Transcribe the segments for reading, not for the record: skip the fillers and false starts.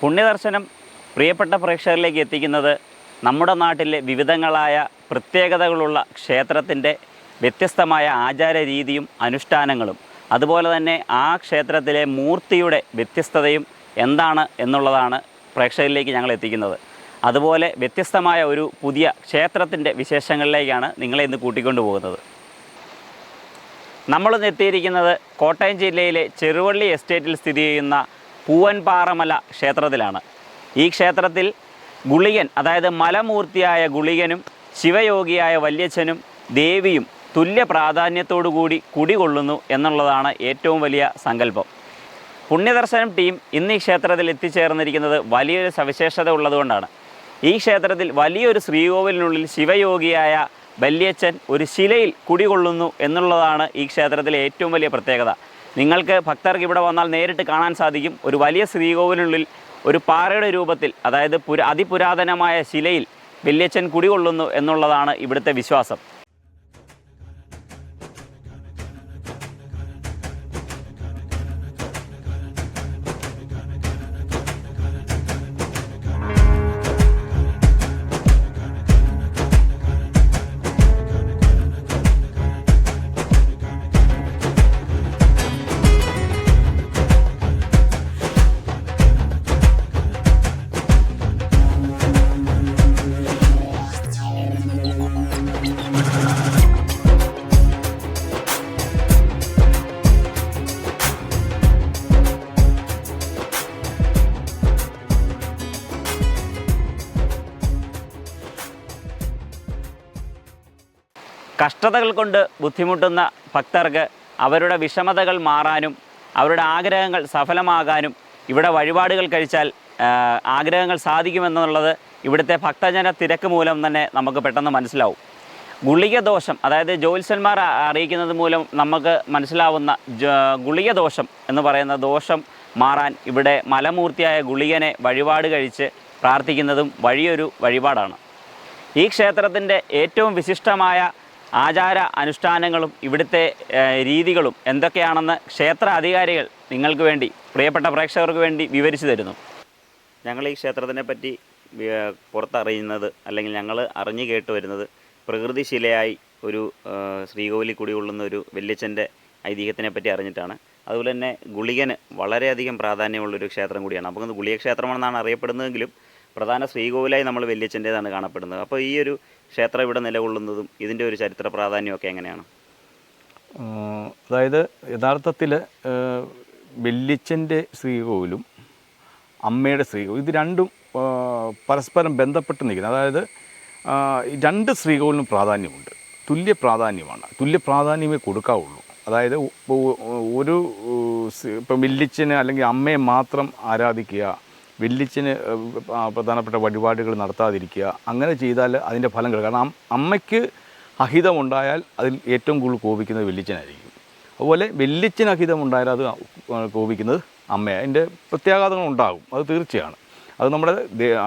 പുണ്യദർശനം പ്രിയപ്പെട്ട പ്രേക്ഷകരിലേക്ക് എത്തിക്കുന്നത് നമ്മുടെ നാട്ടിലെ വിവിധങ്ങളായ പ്രത്യേകതകളുള്ള ക്ഷേത്രത്തിൻ്റെ വ്യത്യസ്തമായ ആചാര രീതിയും അനുഷ്ഠാനങ്ങളും, അതുപോലെ തന്നെ ആ ക്ഷേത്രത്തിലെ മൂർത്തിയുടെ വ്യത്യസ്തതയും എന്താണ് എന്നുള്ളതാണ് പ്രേക്ഷകരിലേക്ക് ഞങ്ങൾ എത്തിക്കുന്നത്. അതുപോലെ വ്യത്യസ്തമായ ഒരു പുതിയ ക്ഷേത്രത്തിൻ്റെ വിശേഷങ്ങളിലേക്കാണ് നിങ്ങളെ ഇന്ന് കൂട്ടിക്കൊണ്ടു പോകുന്നത്. നമ്മളിന്ന് എത്തിയിരിക്കുന്നത് കോട്ടയം ജില്ലയിലെ ചെറുവള്ളി എസ്റ്റേറ്റിൽ സ്ഥിതി ചെയ്യുന്ന പൂവൻപാറമല ക്ഷേത്രത്തിലാണ്. ഈ ക്ഷേത്രത്തിൽ ഗുളികൻ, അതായത് മലമൂർത്തിയായ ഗുളികനും ശിവയോഗിയായ വല്യച്ഛനും ദേവിയും തുല്യ പ്രാധാന്യത്തോടുകൂടി കുടികൊള്ളുന്നു എന്നുള്ളതാണ് ഏറ്റവും വലിയ സങ്കല്പം. പുണ്യദർശനം ടീം ഇന്ന് ഈ ക്ഷേത്രത്തിൽ എത്തിച്ചേർന്നിരിക്കുന്നത് വലിയൊരു സവിശേഷത ഉള്ളതുകൊണ്ടാണ്. ഈ ക്ഷേത്രത്തിൽ വലിയൊരു ശ്രീകോവിലിനുള്ളിൽ ശിവയോഗിയായ വല്യച്ഛൻ ഒരു ശിലയിൽ കുടികൊള്ളുന്നു എന്നുള്ളതാണ് ഈ ക്ഷേത്രത്തിലെ ഏറ്റവും വലിയ പ്രത്യേകത. നിങ്ങൾക്ക് ഭക്തർക്ക് ഇവിടെ വന്നാൽ നേരിട്ട് കാണാൻ സാധിക്കും. ഒരു വലിയ ശ്രീകോവിലിനുള്ളിൽ ഒരു പാറയുടെ രൂപത്തിൽ, അതായത് അതിപുരാതനമായ ശിലയിൽ വല്യച്ഛൻ കുടികൊള്ളുന്നു എന്നുള്ളതാണ് ഇവിടുത്തെ വിശ്വാസം. കഷ്ടതകൾ കൊണ്ട് ബുദ്ധിമുട്ടുന്ന ഭക്തർക്ക് അവരുടെ വിഷമതകൾ മാറാനും അവരുടെ ആഗ്രഹങ്ങൾ സഫലമാകാനും ഇവിടെ വഴിപാടുകൾ കഴിച്ചാൽ ആഗ്രഹങ്ങൾ സാധിക്കുമെന്നുള്ളത് ഇവിടുത്തെ ഭക്തജന തിരക്ക് മൂലം തന്നെ നമുക്ക് പെട്ടെന്ന് മനസ്സിലാവും. ഗുളിക ദോഷം, അതായത് ജ്യോത്സ്യന്മാർ അറിയിക്കുന്നത് മൂലം നമുക്ക് മനസ്സിലാവുന്ന ഗുളിക ദോഷം എന്ന് പറയുന്ന ദോഷം മാറാൻ ഇവിടെ മലമൂർത്തിയായ ഗുളികനെ വഴിപാട് കഴിച്ച് പ്രാർത്ഥിക്കുന്നതും വലിയൊരു വഴിപാടാണ്. ഈ ക്ഷേത്രത്തിൻ്റെ ഏറ്റവും വിശിഷ്ടമായ ആചാര അനുഷ്ഠാനങ്ങളും ഇവിടുത്തെ രീതികളും എന്തൊക്കെയാണെന്ന് ക്ഷേത്ര അധികാരികൾ നിങ്ങൾക്ക് വേണ്ടി, പ്രിയപ്പെട്ട പ്രേക്ഷകർക്ക് വേണ്ടി വിവരിച്ചു തരുന്നു. ഞങ്ങൾ ഈ ക്ഷേത്രത്തിനെ പറ്റി പുറത്തറിയുന്നത്, അല്ലെങ്കിൽ ഞങ്ങൾ അറിഞ്ഞു കേട്ട് വരുന്നത്, പ്രകൃതിശിലയായി ഒരു ശ്രീകോവിലിൽ കുടികൊള്ളുന്ന ഒരു വല്യച്ഛൻ്റെ ഐതിഹ്യത്തിനെ പറ്റി അറിഞ്ഞിട്ടാണ്. അതുപോലെ തന്നെ ഗുളികന് വളരെയധികം പ്രാധാന്യമുള്ളൊരു ക്ഷേത്രം കൂടിയാണ്. അപ്പോൾ ഗുളിക ക്ഷേത്രമാണെന്നാണ് അറിയപ്പെടുന്നതെങ്കിലും പ്രധാന ശ്രീകോവിലായി നമ്മൾ വല്യച്ഛൻ്റേതാണ് കാണപ്പെടുന്നത്. അപ്പോൾ ഈ ഒരു ക്ഷേത്രം ഇവിടെ നിലകൊള്ളുന്നതും ഇതിൻ്റെ ഒരു ചരിത്ര പ്രാധാന്യമൊക്കെ എങ്ങനെയാണ്? അതായത് യഥാർത്ഥത്തിൽ വല്യച്ഛൻ്റെ ശ്രീകോവിലും അമ്മയുടെ ശ്രീകോവിലും ഇത് രണ്ടും പരസ്പരം ബന്ധപ്പെട്ട് നിൽക്കുന്നത്. അതായത് രണ്ട് ശ്രീകോവിലിനും പ്രാധാന്യമുണ്ട്, തുല്യ പ്രാധാന്യമാണ്, തുല്യ പ്രാധാന്യമേ കൊടുക്കാവുള്ളൂ. അതായത് ഒരു ഇപ്പം വല്യച്ഛന് അല്ലെങ്കിൽ അമ്മയെ മാത്രം ആരാധിക്കുക, വല്യച്ഛന് പ്രധാനപ്പെട്ട വഴിപാടുകൾ നടത്താതിരിക്കുക, അങ്ങനെ ചെയ്താൽ അതിൻ്റെ ഫലം കിട്ടും. കാരണം അമ്മയ്ക്ക് അഹിതമുണ്ടായാൽ അതിൽ ഏറ്റവും കൂടുതൽ കോപിക്കുന്നത് വല്യച്ഛനായിരിക്കും. അതുപോലെ വല്യച്ഛന് അഹിതമുണ്ടായാൽ അത് കോപിക്കുന്നത് അമ്മയാണ്. അതിൻ്റെ പ്രത്യാഘാതങ്ങൾ ഉണ്ടാകും, അത് തീർച്ചയാണ്. അത് നമ്മുടെ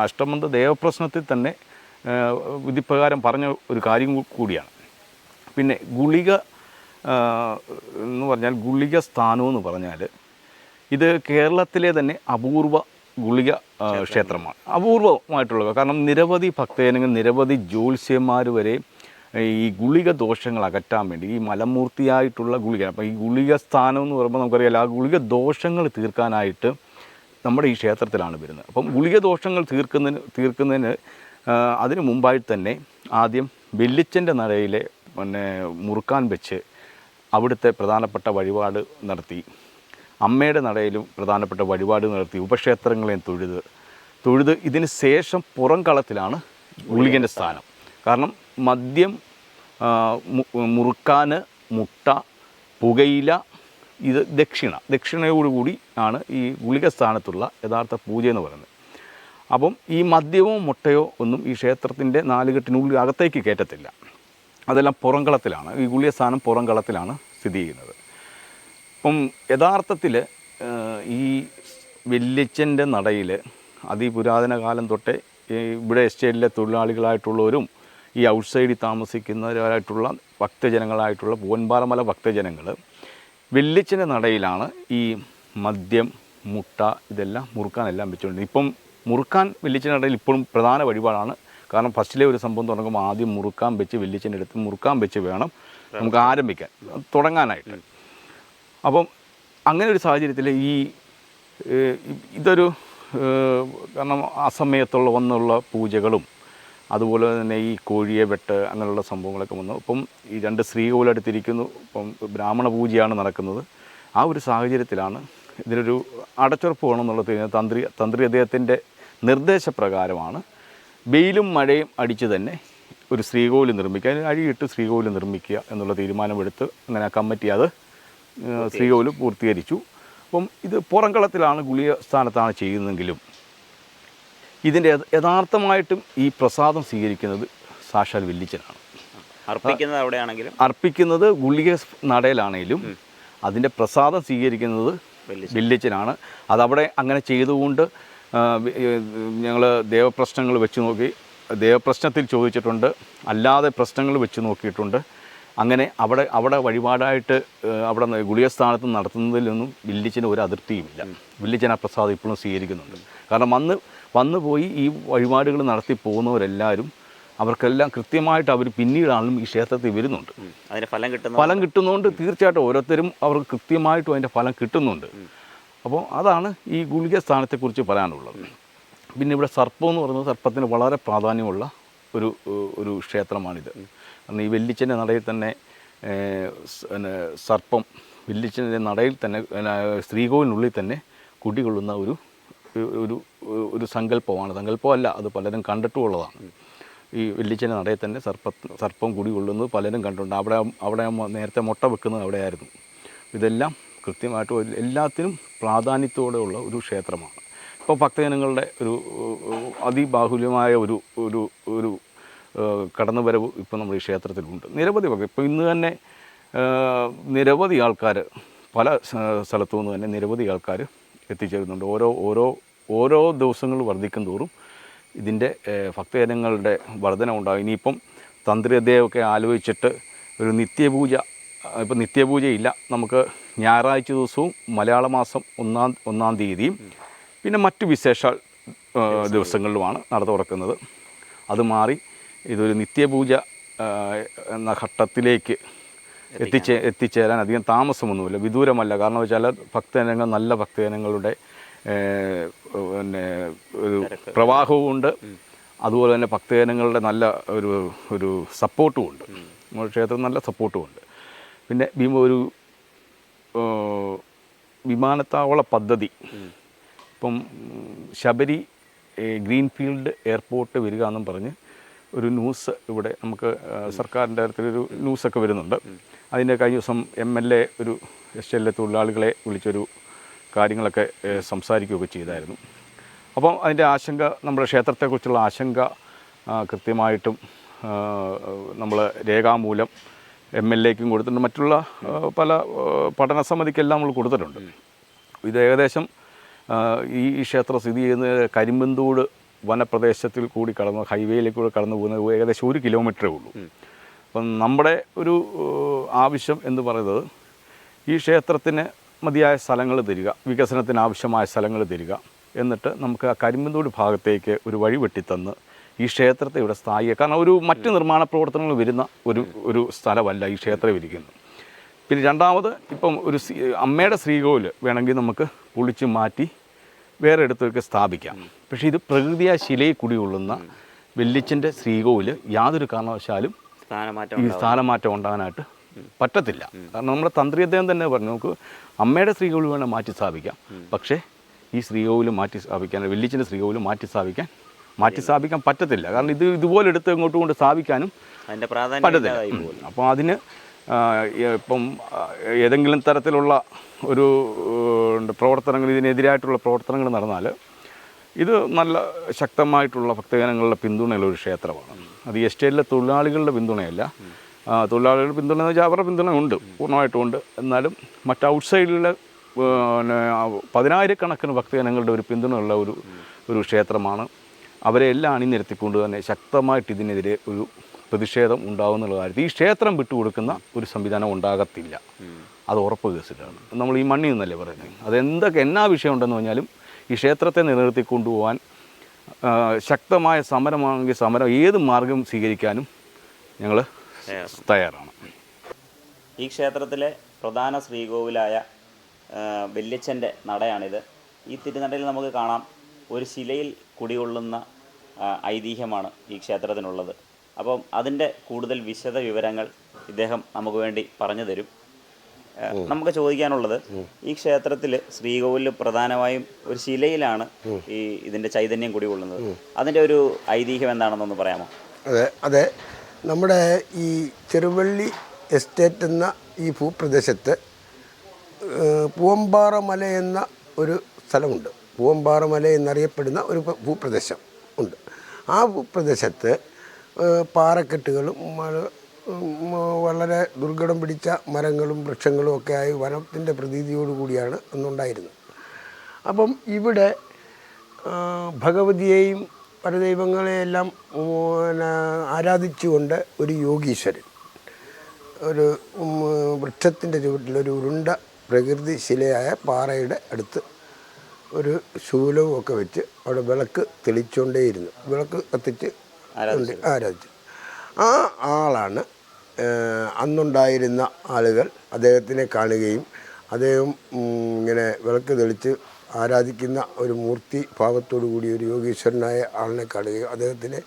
അഷ്ടമന്ത് ദേവപ്രശ്നത്തിൽ തന്നെ വിധിപ്രകാരം പറഞ്ഞ ഒരു കാര്യം കൂടിയാണ്. പിന്നെ ഗുളിക എന്ന് പറഞ്ഞാൽ, ഗുളിക സ്ഥാനം എന്ന് പറഞ്ഞാൽ ഇത് കേരളത്തിലെ തന്നെ അപൂർവ ഗുളിക ക്ഷേത്രമാണ്. അപൂർവമായിട്ടുള്ളത്. കാരണം നിരവധി ഭക്തജനങ്ങൾ, നിരവധി ജ്യോത്സ്യന്മാർ വരെ ഈ ഗുളിക ദോഷങ്ങൾ അകറ്റാൻ വേണ്ടി ഈ മലമൂർത്തിയായിട്ടുള്ള ഗുളിക, അപ്പോൾ ഈ ഗുളിക സ്ഥാനം എന്ന് പറയുമ്പോൾ നമുക്കറിയാലോ, ആ ഗുളിക ദോഷങ്ങൾ തീർക്കാനായിട്ട് നമ്മുടെ ഈ ക്ഷേത്രത്തിലാണ് വരുന്നത്. അപ്പം ഗുളിക ദോഷങ്ങൾ തീർക്കുന്നതിന് അതിന് മുമ്പായിട്ട് തന്നെ ആദ്യം വല്യച്ഛൻ്റെ നടയിലെ മുറുക്കാൻ വെച്ച് അവിടുത്തെ പ്രധാനപ്പെട്ട വഴിപാട് നടത്തി, അമ്മയുടെ നടയിലും പ്രധാനപ്പെട്ട വഴിപാട് നടത്തി, ഉപക്ഷേത്രങ്ങളെയും തൊഴുത് ഇതിന് ശേഷം പുറം കളത്തിലാണ് ഗുളികൻ്റെ സ്ഥാനം. കാരണം മദ്യം, മുറുക്കാൻ, മുട്ട, പുകയില, ഇത് ദക്ഷിണയോടുകൂടി ആണ് ഈ ഗുളിക സ്ഥാനത്തുള്ള യഥാർത്ഥ പൂജ എന്ന് പറയുന്നത്. അപ്പം ഈ മദ്യമോ മുട്ടയോ ഒന്നും ഈ ക്ഷേത്രത്തിൻ്റെ നാലുകെട്ടിനുള്ളിൽ അകത്തേക്ക് കയറ്റത്തില്ല. അതെല്ലാം പുറംകളത്തിലാണ്, ഈ ഗുളിക സ്ഥാനം പുറംകളത്തിലാണ് സ്ഥിതി ചെയ്യുന്നത്. അപ്പം യഥാർത്ഥത്തിൽ ഈ വല്യച്ഛൻ്റെ നടയിൽ അതിപുരാതന കാലം തൊട്ടേ ഇവിടെ എസ്റ്റേറ്റിലെ തൊഴിലാളികളായിട്ടുള്ളവരും ഈ ഔട്ട്സൈഡിൽ താമസിക്കുന്നവരായിട്ടുള്ള ഭക്തജനങ്ങളായിട്ടുള്ള പൂവൻപാറമല ഭക്തജനങ്ങൾ വല്യച്ഛൻ്റെ നടയിലാണ് ഈ മദ്യം, മുട്ട ഇതെല്ലാം മുറുക്കാനെല്ലാം വെച്ചുകൊണ്ട് ഇപ്പം മുറുക്കാൻ വെല്ലിച്ചനടയിൽ ഇപ്പോഴും പ്രധാന വഴിപാടാണ്. കാരണം ഫസ്റ്റിലെ ഒരു സംഭവം തുടങ്ങുമ്പോൾ ആദ്യം മുറുക്കാൻ വെച്ച് വെല്ലിച്ചൻ്റെ അടുത്ത് മുറുക്കാൻ വെച്ച് വേണം നമുക്ക് ആരംഭിക്കാൻ തുടങ്ങാനായിട്ട്. അപ്പം അങ്ങനെ ഒരു സാഹചര്യത്തിൽ ഇതൊരു കാരണം ആ സമയത്തുള്ള വന്നുള്ള പൂജകളും അതുപോലെ തന്നെ ഈ കോഴിയെ വെട്ട് അങ്ങനെയുള്ള സംഭവങ്ങളൊക്കെ വന്നു. ഇപ്പം ഈ 2 സ്ത്രീകളെടുത്തിരിക്കുന്നു. ഇപ്പം ബ്രാഹ്മണ പൂജയാണ് നടക്കുന്നത്. ആ ഒരു സാഹചര്യത്തിലാണ് ഇതിനൊരു അടച്ചുറപ്പ് വേണമെന്നുള്ളത്. തന്ത്രി അദ്ദേഹത്തിൻ്റെ നിർദ്ദേശപ്രകാരമാണ് വെയിലും മഴയും അടിച്ച് തന്നെ ഒരു ശ്രീകോവിൽ നിർമ്മിക്കുക, അഴിയിട്ട് ശ്രീകോവിൽ നിർമ്മിക്കുക എന്നുള്ള തീരുമാനമെടുത്ത് അങ്ങനെ കമ്മിറ്റി അത് ശ്രീകോവിൽ പൂർത്തീകരിച്ചു. അപ്പം ഇത് പുറംകളത്തിലാണ് ഗുളിക സ്ഥാനത്താണ് ചെയ്യുന്നതെങ്കിലും ഇതിൻ്റെ യഥാർത്ഥമായിട്ടും ഈ പ്രസാദം സ്വീകരിക്കുന്നത് സാക്ഷാൽ വെല്ലിച്ചനാണ്. അർപ്പിക്കുന്നത് അവിടെയാണെങ്കിലും അർപ്പിക്കുന്നത് ഗുളിക നടയിലാണെങ്കിലും അതിൻ്റെ പ്രസാദം സ്വീകരിക്കുന്നത് വെല്ലിച്ചനാണ്. അതവിടെ അങ്ങനെ ചെയ്തുകൊണ്ട് ഞങ്ങൾ ദേവപ്രശ്നങ്ങൾ വെച്ച് നോക്കി, ദേവപ്രശ്നത്തിൽ ചോദിച്ചിട്ടുണ്ട്, അല്ലാതെ പ്രശ്നങ്ങൾ വെച്ച് നോക്കിയിട്ടുണ്ട്. അങ്ങനെ അവിടെ വഴിപാടായിട്ട് അവിടെ ഗുളിക സ്ഥാനത്ത് നടത്തുന്നതിലൊന്നും വെല്ലിച്ചന് ഒരു അതിർത്തിയുമില്ല. വെല്ലിച്ചൻ ആ പ്രസാദം ഇപ്പോഴും സ്വീകരിക്കുന്നുണ്ട്. കാരണം വന്നു പോയി ഈ വഴിപാടുകൾ നടത്തി പോകുന്നവരെല്ലാവരും അവർക്കെല്ലാം കൃത്യമായിട്ട് അവർ പിന്നീടാണെങ്കിലും ഈ ക്ഷേത്രത്തിൽ വരുന്നുണ്ട്. അതിൻ്റെ ഫലം കിട്ടുന്നതുകൊണ്ട് തീർച്ചയായിട്ടും ഓരോരുത്തരും അവർക്ക് കൃത്യമായിട്ടും അതിൻ്റെ ഫലം കിട്ടുന്നുണ്ട്. അപ്പോൾ അതാണ് ഈ ഗുളിക സ്ഥാനത്തെക്കുറിച്ച് പറയാനുള്ളത്. പിന്നെ ഇവിടെ സർപ്പം എന്ന് പറയുന്നത് സർപ്പത്തിന് വളരെ പ്രാധാന്യമുള്ള ഒരു ക്ഷേത്രമാണിത്. കാരണം ഈ വെല്ലിച്ചൻ്റെ നടയിൽ തന്നെ സർപ്പം വെല്ലിച്ചൻ്റെ നടയിൽ തന്നെ ശ്രീകോവിലിനുള്ളിൽ തന്നെ കുടികൊള്ളുന്ന ഒരു സങ്കല്പമാണ്. സങ്കല്പമല്ല, അത് പലരും കണ്ടിട്ടുമുള്ളതാണ്. ഈ വെല്ലിച്ചൻ്റെ നടയിൽ തന്നെ സർപ്പം കുടികൊള്ളുന്നത് പലരും കണ്ടിട്ടുണ്ട്. അവിടെ നേരത്തെ മുട്ട വെക്കുന്നത് അവിടെയായിരുന്നു. ഇതെല്ലാം കൃത്യമായിട്ട് എല്ലാത്തിനും പ്രാധാന്യത്തോടെയുള്ള ഒരു ക്ഷേത്രമാണ്. ഇപ്പോൾ ഭക്തജനങ്ങളുടെ ഒരു അതിബാഹുല്യമായ ഒരു കടന്നുവരവ് ഇപ്പോൾ നമ്മുടെ ഈ ക്ഷേത്രത്തിലുണ്ട്. നിരവധി ഇപ്പോൾ ഇന്ന് തന്നെ നിരവധി ആൾക്കാർ പല സ്ഥലത്തു നിന്ന് തന്നെ നിരവധി ആൾക്കാർ എത്തിച്ചേരുന്നുണ്ട്. ഓരോ ദിവസങ്ങൾ വർദ്ധിക്കും തോറും ഇതിൻ്റെ ഭക്തജനങ്ങളുടെ വർധന ഉണ്ടാകും. ഇനിയിപ്പം തന്ത്രിദേവൊക്കെ ആലോചിച്ചിട്ട് ഒരു നിത്യപൂജ, ഇപ്പം നിത്യപൂജയില്ല, നമുക്ക് ഞായറാഴ്ച ദിവസവും മലയാള മാസം 1-ാം തീയതിയും പിന്നെ മറ്റു വിശേഷ ദിവസങ്ങളിലുമാണ് നട തുറക്കുന്നത്. അത് മാറി ഇതൊരു നിത്യപൂജ എന്ന ഘട്ടത്തിലേക്ക് എത്തിച്ചേരാൻ അധികം താമസമൊന്നുമില്ല, വിദൂരമല്ല. കാരണം വെച്ചാൽ ഭക്തജനങ്ങൾ നല്ല ഭക്തജനങ്ങളുടെ പിന്നെ ഒരു പ്രവാഹവുമുണ്ട്. അതുപോലെ തന്നെ ഭക്തജനങ്ങളുടെ നല്ല ഒരു സപ്പോർട്ടും ഉണ്ട്. നമ്മുടെ ക്ഷേത്രത്തിൽ നല്ല സപ്പോർട്ടും ഉണ്ട്. പിന്നെ ഒരു വിമാനത്താവള പദ്ധതി ഇപ്പം ശബരി ഗ്രീൻഫീൽഡ് എയർപോർട്ട് വരിക എന്നും പറഞ്ഞ് ഒരു ന്യൂസ് ഇവിടെ നമുക്ക് സർക്കാരിൻ്റെ തരത്തിലൊരു ന്യൂസൊക്കെ വരുന്നുണ്ട്. അതിൻ്റെ കഴിഞ്ഞ ദിവസം MLA ഒരു SLA തൊഴിലാളികളെ വിളിച്ചൊരു കാര്യങ്ങളൊക്കെ സംസാരിക്കുകയൊക്കെ ചെയ്തായിരുന്നു. അപ്പം അതിൻ്റെ ആശങ്ക, നമ്മുടെ ക്ഷേത്രത്തെക്കുറിച്ചുള്ള ആശങ്ക കൃത്യമായിട്ടും നമ്മൾ രേഖാമൂലം MLAക്കും കൊടുത്തിട്ടുണ്ട്, മറ്റുള്ള പല പഠന സമിതിക്കെല്ലാം നമ്മൾ കൊടുത്തിട്ടുണ്ട്. ഇത് ഏകദേശം ഈ ക്ഷേത്രം സ്ഥിതി ചെയ്യുന്നത് കരിമ്പന്തൂട് വനപ്രദേശത്തിൽ കൂടി ഹൈവേയിലേക്കൂടെ കടന്നു പോകുന്നത് ഏകദേശം 1 കിലോമീറ്ററേ ഉള്ളൂ. അപ്പം നമ്മുടെ ഒരു ആവശ്യം എന്ന് പറയുന്നത് ഈ ക്ഷേത്രത്തിന് മതിയായ സ്ഥലങ്ങൾ തരിക, വികസനത്തിന് ആവശ്യമായ സ്ഥലങ്ങൾ തരിക, എന്നിട്ട് നമുക്ക് ആ കരിമ്പന്തൂട് ഭാഗത്തേക്ക് ഒരു വഴി വെട്ടിത്തന്ന് ഈ ക്ഷേത്രത്തെ ഇവിടെ സ്ഥായിക്കുക. കാരണം മറ്റ് നിർമ്മാണ പ്രവർത്തനങ്ങൾ വരുന്ന ഒരു സ്ഥലമല്ല ഈ ക്ഷേത്രം ഇരിക്കുന്നത്. പിന്നെ രണ്ടാമത് ഇപ്പം അമ്മയുടെ ശ്രീകോവിൽ വേണമെങ്കിൽ നമുക്ക് പൊളിച്ച് മാറ്റി വേറെ ഇടത്തൊക്കെ സ്ഥാപിക്കാം. പക്ഷേ ഇത് പ്രകൃതിയായ ശിലയിൽ കുടികൊള്ളുന്ന വെല്ലിച്ചൻ്റെ ശ്രീകോവിൽ യാതൊരു കാരണവശാലും ഈ സ്ഥാനമാറ്റം ഉണ്ടാകാനായിട്ട് പറ്റത്തില്ല. കാരണം നമ്മുടെ തന്ത്രി അദ്ദേഹം തന്നെ പറഞ്ഞു, നമുക്ക് അമ്മയുടെ ശ്രീകോവിൽ വേണം മാറ്റി സ്ഥാപിക്കാം, പക്ഷേ ഈ ശ്രീകോവിൽ മാറ്റി സ്ഥാപിക്കാൻ, വെല്ലിച്ചൻ്റെ ശ്രീകോവിൽ മാറ്റി സ്ഥാപിക്കാൻ പറ്റത്തില്ല. കാരണം ഇതുപോലെ എടുത്ത് ഇങ്ങോട്ട് കൊണ്ട് സ്ഥാപിക്കാനും പറ്റത്തില്ല. അപ്പോൾ അതിന് ഇപ്പം ഏതെങ്കിലും തരത്തിലുള്ള ഒരു പ്രവർത്തനങ്ങൾ, ഇതിനെതിരായിട്ടുള്ള പ്രവർത്തനങ്ങൾ നടന്നാൽ ഇത് നല്ല ശക്തമായിട്ടുള്ള ഭക്തജനങ്ങളുടെ പിന്തുണയുള്ള ഒരു ക്ഷേത്രമാണ്. അത് എസ്റ്റേറ്റിലെ തൊഴിലാളികളുടെ പിന്തുണയല്ല. തൊഴിലാളികളുടെ പിന്തുണ എന്ന് വെച്ചാൽ അവരുടെ പിന്തുണ ഉണ്ട്, പൂർണ്ണമായിട്ടുമുണ്ട്. എന്നാലും മറ്റ് ഔട്ട്സൈഡിലെ 10,000-കണക്കിന് ഭക്തജനങ്ങളുടെ ഒരു പിന്തുണയുള്ള ഒരു ക്ഷേത്രമാണ്. അവരെ എല്ലാം അണിനിരത്തിക്കൊണ്ട് തന്നെ ശക്തമായിട്ട് ഇതിനെതിരെ ഒരു പ്രതിഷേധം ഉണ്ടാകുന്നുള്ള കാര്യത്തിൽ ഈ ക്ഷേത്രം വിട്ടുകൊടുക്കുന്ന ഒരു സംവിധാനം ഉണ്ടാകത്തില്ല. അത് ഉറപ്പ് കേസിലാണ്. നമ്മൾ ഈ മണ്ണിൽ നിന്നല്ലേ പറയുന്നത്. അതെന്തൊക്കെ എന്നാ വിഷയം ഉണ്ടെന്ന് പറഞ്ഞാലും ഈ ക്ഷേത്രത്തെ നിലനിർത്തി കൊണ്ടുപോകാൻ ശക്തമായ സമരമാണെങ്കിൽ സമരം ഏത് മാർഗം സ്വീകരിക്കാനും ഞങ്ങൾ തയ്യാറാണ്. ഈ ക്ഷേത്രത്തിലെ പ്രധാന ശ്രീകോവിലായ വല്യച്ഛൻ്റെ നടയാണിത്. ഈ തിരുനടയിൽ നമുക്ക് കാണാം ഒരു ശിലയിൽ കുടികൊള്ളുന്ന ഐതിഹ്യമാണ് ഈ ക്ഷേത്രത്തിനുള്ളത്. അപ്പം അതിൻ്റെ കൂടുതൽ വിശദ വിവരങ്ങൾ ഇദ്ദേഹം നമുക്ക് വേണ്ടി പറഞ്ഞു തരും. നമുക്ക് ചോദിക്കാനുള്ളത്, ഈ ക്ഷേത്രത്തിൽ ശ്രീകോവിലിൽ പ്രധാനമായും ഒരു ശിലയിലാണ് ഈ ഇതിൻ്റെ ചൈതന്യം കുടികൊള്ളുന്നത്. അതിൻ്റെ ഒരു ഐതിഹ്യം എന്താണെന്നൊന്ന് പറയാമോ? അതെ, നമ്മുടെ ഈ ചെറുവള്ളി എസ്റ്റേറ്റ് എന്ന ഈ ഭൂപ്രദേശത്ത് പൂവമ്പാറ മല എന്ന ഒരു സ്ഥലമുണ്ട്. പൂവമ്പാറ മല എന്നറിയപ്പെടുന്ന ഒരു ഭൂപ്രദേശം ഉണ്ട്. ആ ഭൂപ്രദേശത്ത് പാറക്കെട്ടുകളും വളരെ ദുർഘടം പിടിച്ച മരങ്ങളും വൃക്ഷങ്ങളും ഒക്കെ ആയി വനത്തിൻ്റെ പ്രതീതിയോടുകൂടിയാണ് അന്നുണ്ടായിരുന്നത്. അപ്പം ഇവിടെ ഭഗവതിയെയും പരദൈവങ്ങളെയെല്ലാം ആരാധിച്ചുകൊണ്ട് ഒരു യോഗീശ്വരൻ ഒരു വൃക്ഷത്തിൻ്റെ ചുവട്ടിൽ ഒരു ഉരുണ്ട പ്രകൃതി ശിലയായ പാറയുടെ അടുത്ത് ഒരു ശൂലവും ഒക്കെ വെച്ച് അവിടെ വിളക്ക് തെളിച്ചുകൊണ്ടേയിരുന്നു. വിളക്ക് കത്തിച്ച് ആരാധിച്ചു. ആ ആളാണ് അന്നുണ്ടായിരുന്ന ആളുകൾ അദ്ദേഹത്തിനെ കാണുകയും അദ്ദേഹം ഇങ്ങനെ വിളക്ക് തെളിച്ച് ആരാധിക്കുന്ന ഒരു മൂർത്തി ഭാവത്തോടു കൂടി ഒരു യോഗീശ്വരനായ ആളിനെ കാണുകയും അദ്ദേഹത്തിനെ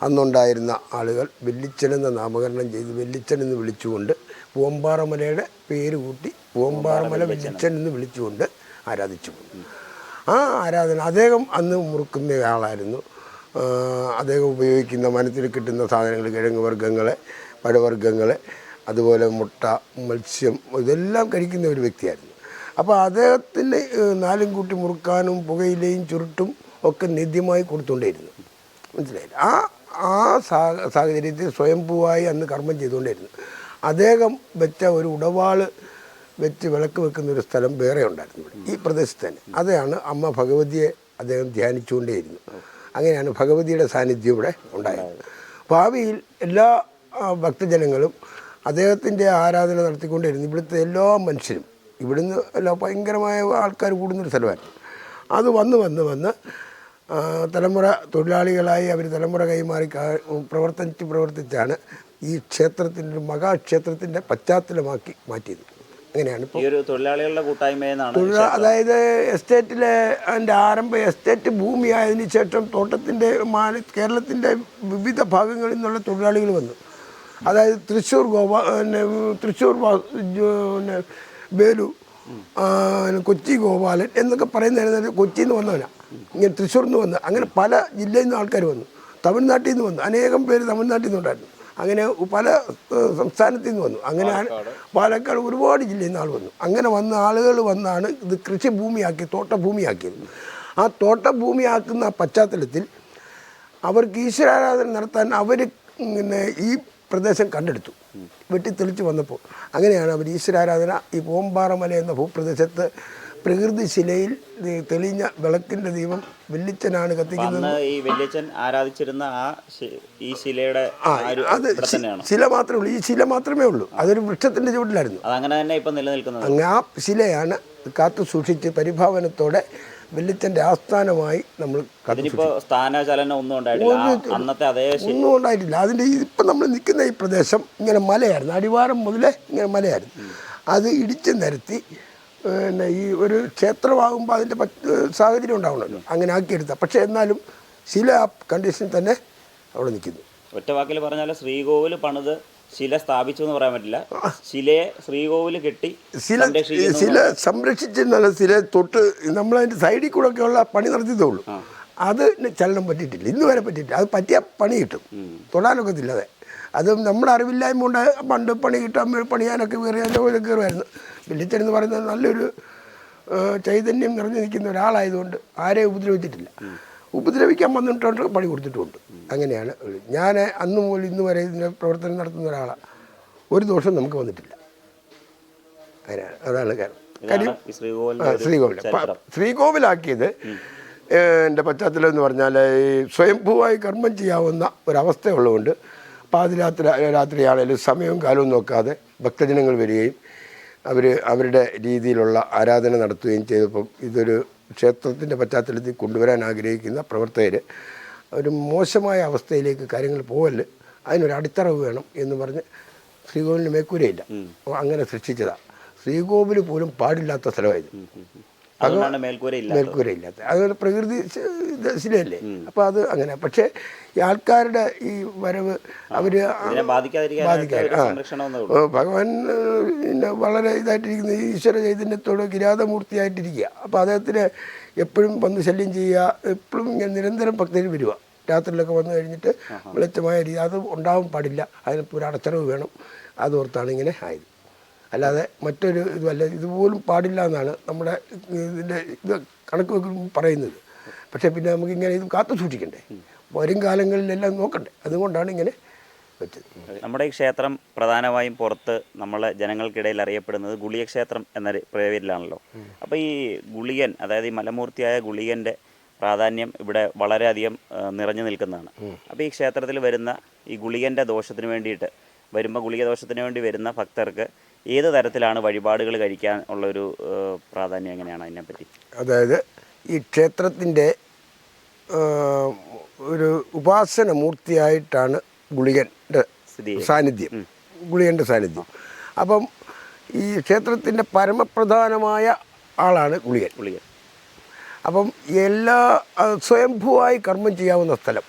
അന്നുണ്ടായിരുന്ന ആളുകൾ വെല്ലിച്ചനെന്ന് നാമകരണം ചെയ്ത് വെല്ലിച്ചൻ എന്ന് വിളിച്ചുകൊണ്ട് പൂവമ്പാറമലയുടെ പേര് കൂട്ടി പൂവമ്പാറമല വെല്ലിച്ചൻ എന്ന് വിളിച്ചുകൊണ്ട് ആരാധിച്ചു. ആ ആരാധന അദ്ദേഹം അന്ന് മുറുക്കുന്ന ആളായിരുന്നു. അദ്ദേഹം ഉപയോഗിക്കുന്ന വനത്തിൽ കിട്ടുന്ന സാധനങ്ങൾ, കിഴങ്ങ് വർഗ്ഗങ്ങൾ, പഴവർഗ്ഗങ്ങൾ, അതുപോലെ മുട്ട, മത്സ്യം, ഇതെല്ലാം കഴിക്കുന്ന ഒരു വ്യക്തിയായിരുന്നു. അപ്പോൾ അദ്ദേഹത്തിന് നാലും കൂട്ടി മുറുക്കാനും പുകയിലയും ചുരുട്ടും ഒക്കെ നിത്യമായി കൊടുത്തുകൊണ്ടേയിരുന്നു. മനസ്സിലായില്ല? ആ സാഹചര്യത്തിൽ സ്വയംഭൂവായി അന്ന് കർമ്മം ചെയ്തുകൊണ്ടേയിരുന്നു. അദ്ദേഹം വെച്ച ഒരു ഉടവാൾ വെച്ച് വിളക്ക് വെക്കുന്ന ഒരു സ്ഥലം വേറെ ഉണ്ടായിരുന്നു ഇവിടെ ഈ പ്രദേശത്ത് തന്നെ. അതാണ് അമ്മ ഭഗവതിയെ അദ്ദേഹം ധ്യാനിച്ചുകൊണ്ടേയിരുന്നു. അങ്ങനെയാണ് ഭഗവതിയുടെ സാന്നിധ്യം ഇവിടെ ഉണ്ടായത്. ഭാവിയിൽ എല്ലാ ഭക്തജനങ്ങളും അദ്ദേഹത്തിൻ്റെ ആരാധന നടത്തിക്കൊണ്ടിരുന്നു. ഇവിടുത്തെ എല്ലാ മനുഷ്യരും ഇവിടുന്ന് എല്ലാ ഭയങ്കരമായ ആൾക്കാർ കൂടുന്നൊരു സ്ഥലമായിരുന്നു. അത് വന്ന് തലമുറ തൊഴിലാളികളായി അവർ തലമുറ കൈമാറി പ്രവർത്തിച്ചാണ് ഈ ക്ഷേത്രത്തിൻ്റെ ഒരു മഹാക്ഷേത്രത്തിൻ്റെ പശ്ചാത്തലമാക്കി മാറ്റിയത്. അങ്ങനെയാണ് ഇപ്പോൾ ഒരു തൊഴിലാളികളുടെ കൂട്ടായ്മയെന്നാണ്. അതായത് എസ്റ്റേറ്റിലെ അതിൻ്റെ എസ്റ്റേറ്റ് ഭൂമിയായതിനു ശേഷം തോട്ടത്തിൻ്റെ കേരളത്തിൻ്റെ വിവിധ ഭാഗങ്ങളിൽ നിന്നുള്ള തൊഴിലാളികൾ വന്നു. അതായത് തൃശ്ശൂർ വേലു, കൊച്ചി ഗോപാലൻ എന്നൊക്കെ പറയുന്നതിന് കൊച്ചിയിൽ നിന്ന് വന്നവനാണ്. ഇങ്ങനെ തൃശ്ശൂരിൽ നിന്ന് വന്ന് അങ്ങനെ പല ജില്ലയിൽ നിന്ന് ആൾക്കാർ വന്നു. തമിഴ്നാട്ടിൽ നിന്ന് വന്നു, അനേകം പേര് തമിഴ്നാട്ടിൽ നിന്നുണ്ടായിരുന്നു. അങ്ങനെ പല സംസ്ഥാനത്തിൽ നിന്ന് വന്നു. അങ്ങനെയാണ് പാലക്കാട് ഒരുപാട് ജില്ലയിൽ നിന്ന് ആൾ വന്നു. അങ്ങനെ വന്ന ആളുകൾ വന്നാണ് ഇത് കൃഷിഭൂമിയാക്കി തോട്ടഭൂമിയാക്കിയത്. ആ തോട്ടഭൂമിയാക്കുന്ന പശ്ചാത്തലത്തിൽ അവർക്ക് ഈശ്വരാരാധന നടത്താൻ അവർ പിന്നെ ഈ പ്രദേശം കണ്ടെടുത്തു, വെട്ടിത്തെളിച്ച് വന്നപ്പോൾ. അങ്ങനെയാണ് അവർ ഈശ്വരാരാധന ഈ പൂവമ്പാറമല എന്ന ഭൂപ്രദേശത്ത് പ്രകൃതി ശിലയിൽ തെളിഞ്ഞ വിളക്കിൻ്റെ ദീപം വെല്ലിച്ചനാണ് കത്തിക്കുന്നത്. ഈ വെല്ലിച്ചൻ ആരാധിച്ചിരുന്ന ഈ ശിലയുടെ അത് ശില മാത്രമേ ഉള്ളൂ. ഈ ശില മാത്രമേ ഉള്ളൂ. അതൊരു വൃക്ഷത്തിൻ്റെ ചുവട്ടിലായിരുന്നു. അതങ്ങനെ തന്നെ ഇപ്പം നിലനിൽക്കുന്നത്. അങ്ങ് ആ ശിലയാണ് കാത്തു സൂക്ഷിച്ച് പരിഭാവനത്തോടെ വെല്ലിച്ചൻ്റെ ആസ്ഥാനമായി നമ്മൾ സ്ഥാനചലനം ഒന്നും ഉണ്ടായിട്ടില്ല. അതിൻ്റെ ഇപ്പം നമ്മൾ നിൽക്കുന്ന ഈ പ്രദേശം ഇങ്ങനെ മലയായിരുന്നു. അടിവാരം മുതലേ ഇങ്ങനെ മലയായിരുന്നു. അത് ഇടിച്ച് നിരത്തി പിന്നെ ഈ ഒരു ക്ഷേത്രമാകുമ്പോൾ അതിൻ്റെ സാഹചര്യം ഉണ്ടാവണമല്ലോ, അങ്ങനെ ആക്കിയെടുത്ത. പക്ഷേ എന്നാലും ശില ആ കണ്ടീഷനിൽ തന്നെ അവിടെ നിൽക്കുന്നു. ഒറ്റ വാക്കിൽ പറഞ്ഞാൽ ശ്രീകോവിൽ പണിത് ശില സ്ഥാപിച്ചു എന്ന് പറയാൻ പറ്റില്ല. ശിലയെ ശ്രീകോവിൽ കെട്ടി ശില സംരക്ഷിച്ചെന്നാൽ ശില തൊട്ട് നമ്മളതിൻ്റെ സൈഡിൽ കൂടെ ഒക്കെയുള്ള പണി നടത്തിയതേ ഉള്ളൂ. അത് ചലനം പറ്റിയിട്ടില്ല, ഇന്ന് വരെ പറ്റിയിട്ടില്ല. അത് പറ്റിയ പണി കിട്ടും, തൊടാനൊക്കത്തില്ലാതെ. അത് നമ്മുടെ അറിവില്ലായ്മ കൊണ്ട് പണ്ട് പണി കിട്ടാൻ പണിയാനൊക്കെ കയറുമായിരുന്നു. വെല്ലിച്ചനെന്ന് പറയുന്നത് നല്ലൊരു ചൈതന്യം നിറഞ്ഞു നിൽക്കുന്ന ഒരാളായതുകൊണ്ട് ആരെയും ഉപദ്രവിച്ചിട്ടില്ല. ഉപദ്രവിക്കാൻ വന്നിട്ടുണ്ട്, പണി കൊടുത്തിട്ടുമുണ്ട്. അങ്ങനെയാണ് ഞാൻ അന്ന് മുതൽ ഇന്ന് വരെ ഇതിൻ്റെ പ്രവർത്തനം നടത്തുന്ന ഒരാളാണ്. ഒരു ദോഷം നമുക്ക് വന്നിട്ടില്ല. അങ്ങനെയാണ്, അതാണ് കാര്യം. ശ്രീകോവിലാക്കിയത് എൻ്റെ പശ്ചാത്തലം എന്ന് പറഞ്ഞാൽ ഈ സ്വയംഭൂവായി കർമ്മം ചെയ്യാവുന്ന ഒരവസ്ഥയുള്ളതുകൊണ്ട് രാത്രിയാണേലും സമയവും കാലവും നോക്കാതെ ഭക്തജനങ്ങൾ വരികയും അവരുടെ രീതിയിലുള്ള ആരാധന നടത്തുകയും ചെയ്തപ്പം ഇതൊരു ക്ഷേത്രത്തിൻ്റെ പശ്ചാത്തലത്തിൽ കൊണ്ടുവരാൻ ആഗ്രഹിക്കുന്ന പ്രവർത്തകർ ഒരു മോശമായ അവസ്ഥയിലേക്ക് കാര്യങ്ങൾ പോകല്, അതിനൊരു അടിത്തറവ് വേണം എന്ന് പറഞ്ഞ് ശ്രീകോവിലിന് മേൽക്കൂരയില്ല, അങ്ങനെ സൃഷ്ടിച്ചതാണ്. ശ്രീകോവിൽ പോലും പാടില്ലാത്ത സ്ഥലമായത്, മേൽക്കൂരയില്ലാത്ത. അതുപോലെ പ്രകൃതി ശിലയല്ലേ, അപ്പോൾ അത് അങ്ങനെ. പക്ഷേ ഈ ആൾക്കാരുടെ ഈ വരവ് അവർ ഭഗവാൻ വളരെ ഇതായിട്ടിരിക്കുന്ന ഈശ്വര ചൈതന്യത്തോട് കിരാതമൂർത്തിയായിട്ടിരിക്കുക. അപ്പോൾ അദ്ദേഹത്തിന് എപ്പോഴും വന്ന് ശല്യം ചെയ്യുക, എപ്പോഴും ഇങ്ങനെ നിരന്തരം ഭക്തർ വരിക. രാത്രിയിലൊക്കെ വന്നു കഴിഞ്ഞിട്ട് വെളിച്ചമായ രീതി അത് ഉണ്ടാവാൻ പാടില്ല, അതിനിപ്പോൾ ഒരു അടച്ചറവ് വേണം. അതോർത്താണ് ഇങ്ങനെ ആയത്, അല്ലാതെ മറ്റൊരു ഇതുമല്ല. ഇതുപോലും പാടില്ല എന്നാണ് നമ്മുടെ ഇതിൻ്റെ ഇത് കണക്ക് പറയുന്നത്. പക്ഷേ പിന്നെ നമുക്കിങ്ങനെ ഇത് കാത്തു സൂക്ഷിക്കണ്ടേ, വരും കാലങ്ങളിലെല്ലാം നോക്കണ്ടേ, അതുകൊണ്ടാണ് ഇങ്ങനെ വെച്ചത്. നമ്മുടെ ഈ ക്ഷേത്രം പ്രധാനമായും പുറത്ത് നമ്മളെ ജനങ്ങൾക്കിടയിൽ അറിയപ്പെടുന്നത് ഗുളിക ക്ഷേത്രം എന്ന പേരിലാണല്ലോ. അപ്പോൾ ഈ ഗുളികൻ, അതായത് ഈ മലമൂർത്തിയായ ഗുളികൻ്റെ പ്രാധാന്യം ഇവിടെ വളരെയധികം നിറഞ്ഞു നിൽക്കുന്നതാണ്. അപ്പോൾ ഈ ക്ഷേത്രത്തിൽ വരുന്ന ഈ ഗുളികൻ്റെ ദോഷത്തിന് വേണ്ടിയിട്ട് വരുമ്പോൾ ഗുളിക ദോഷത്തിന് വേണ്ടി വരുന്ന ഭക്തർക്ക് ഏത് തരത്തിലാണ് വഴിപാടുകൾ കഴിക്കാൻ ഉള്ളൊരു പ്രാധാന്യം, എങ്ങനെയാണ് അതിനെപ്പറ്റി? അതായത് ഈ ക്ഷേത്രത്തിൻ്റെ ഒരു ഉപാസന മൂർത്തിയായിട്ടാണ് ഗുളികൻ്റെ സാന്നിധ്യം, ഗുളികൻ്റെ സാന്നിധ്യം. അപ്പം ഈ ക്ഷേത്രത്തിൻ്റെ പരമപ്രധാനമായ ആളാണ് ഗുളികൻ. അപ്പം എല്ലാ സ്വയംഭൂവായി കർമ്മം ചെയ്യാവുന്ന സ്ഥലം,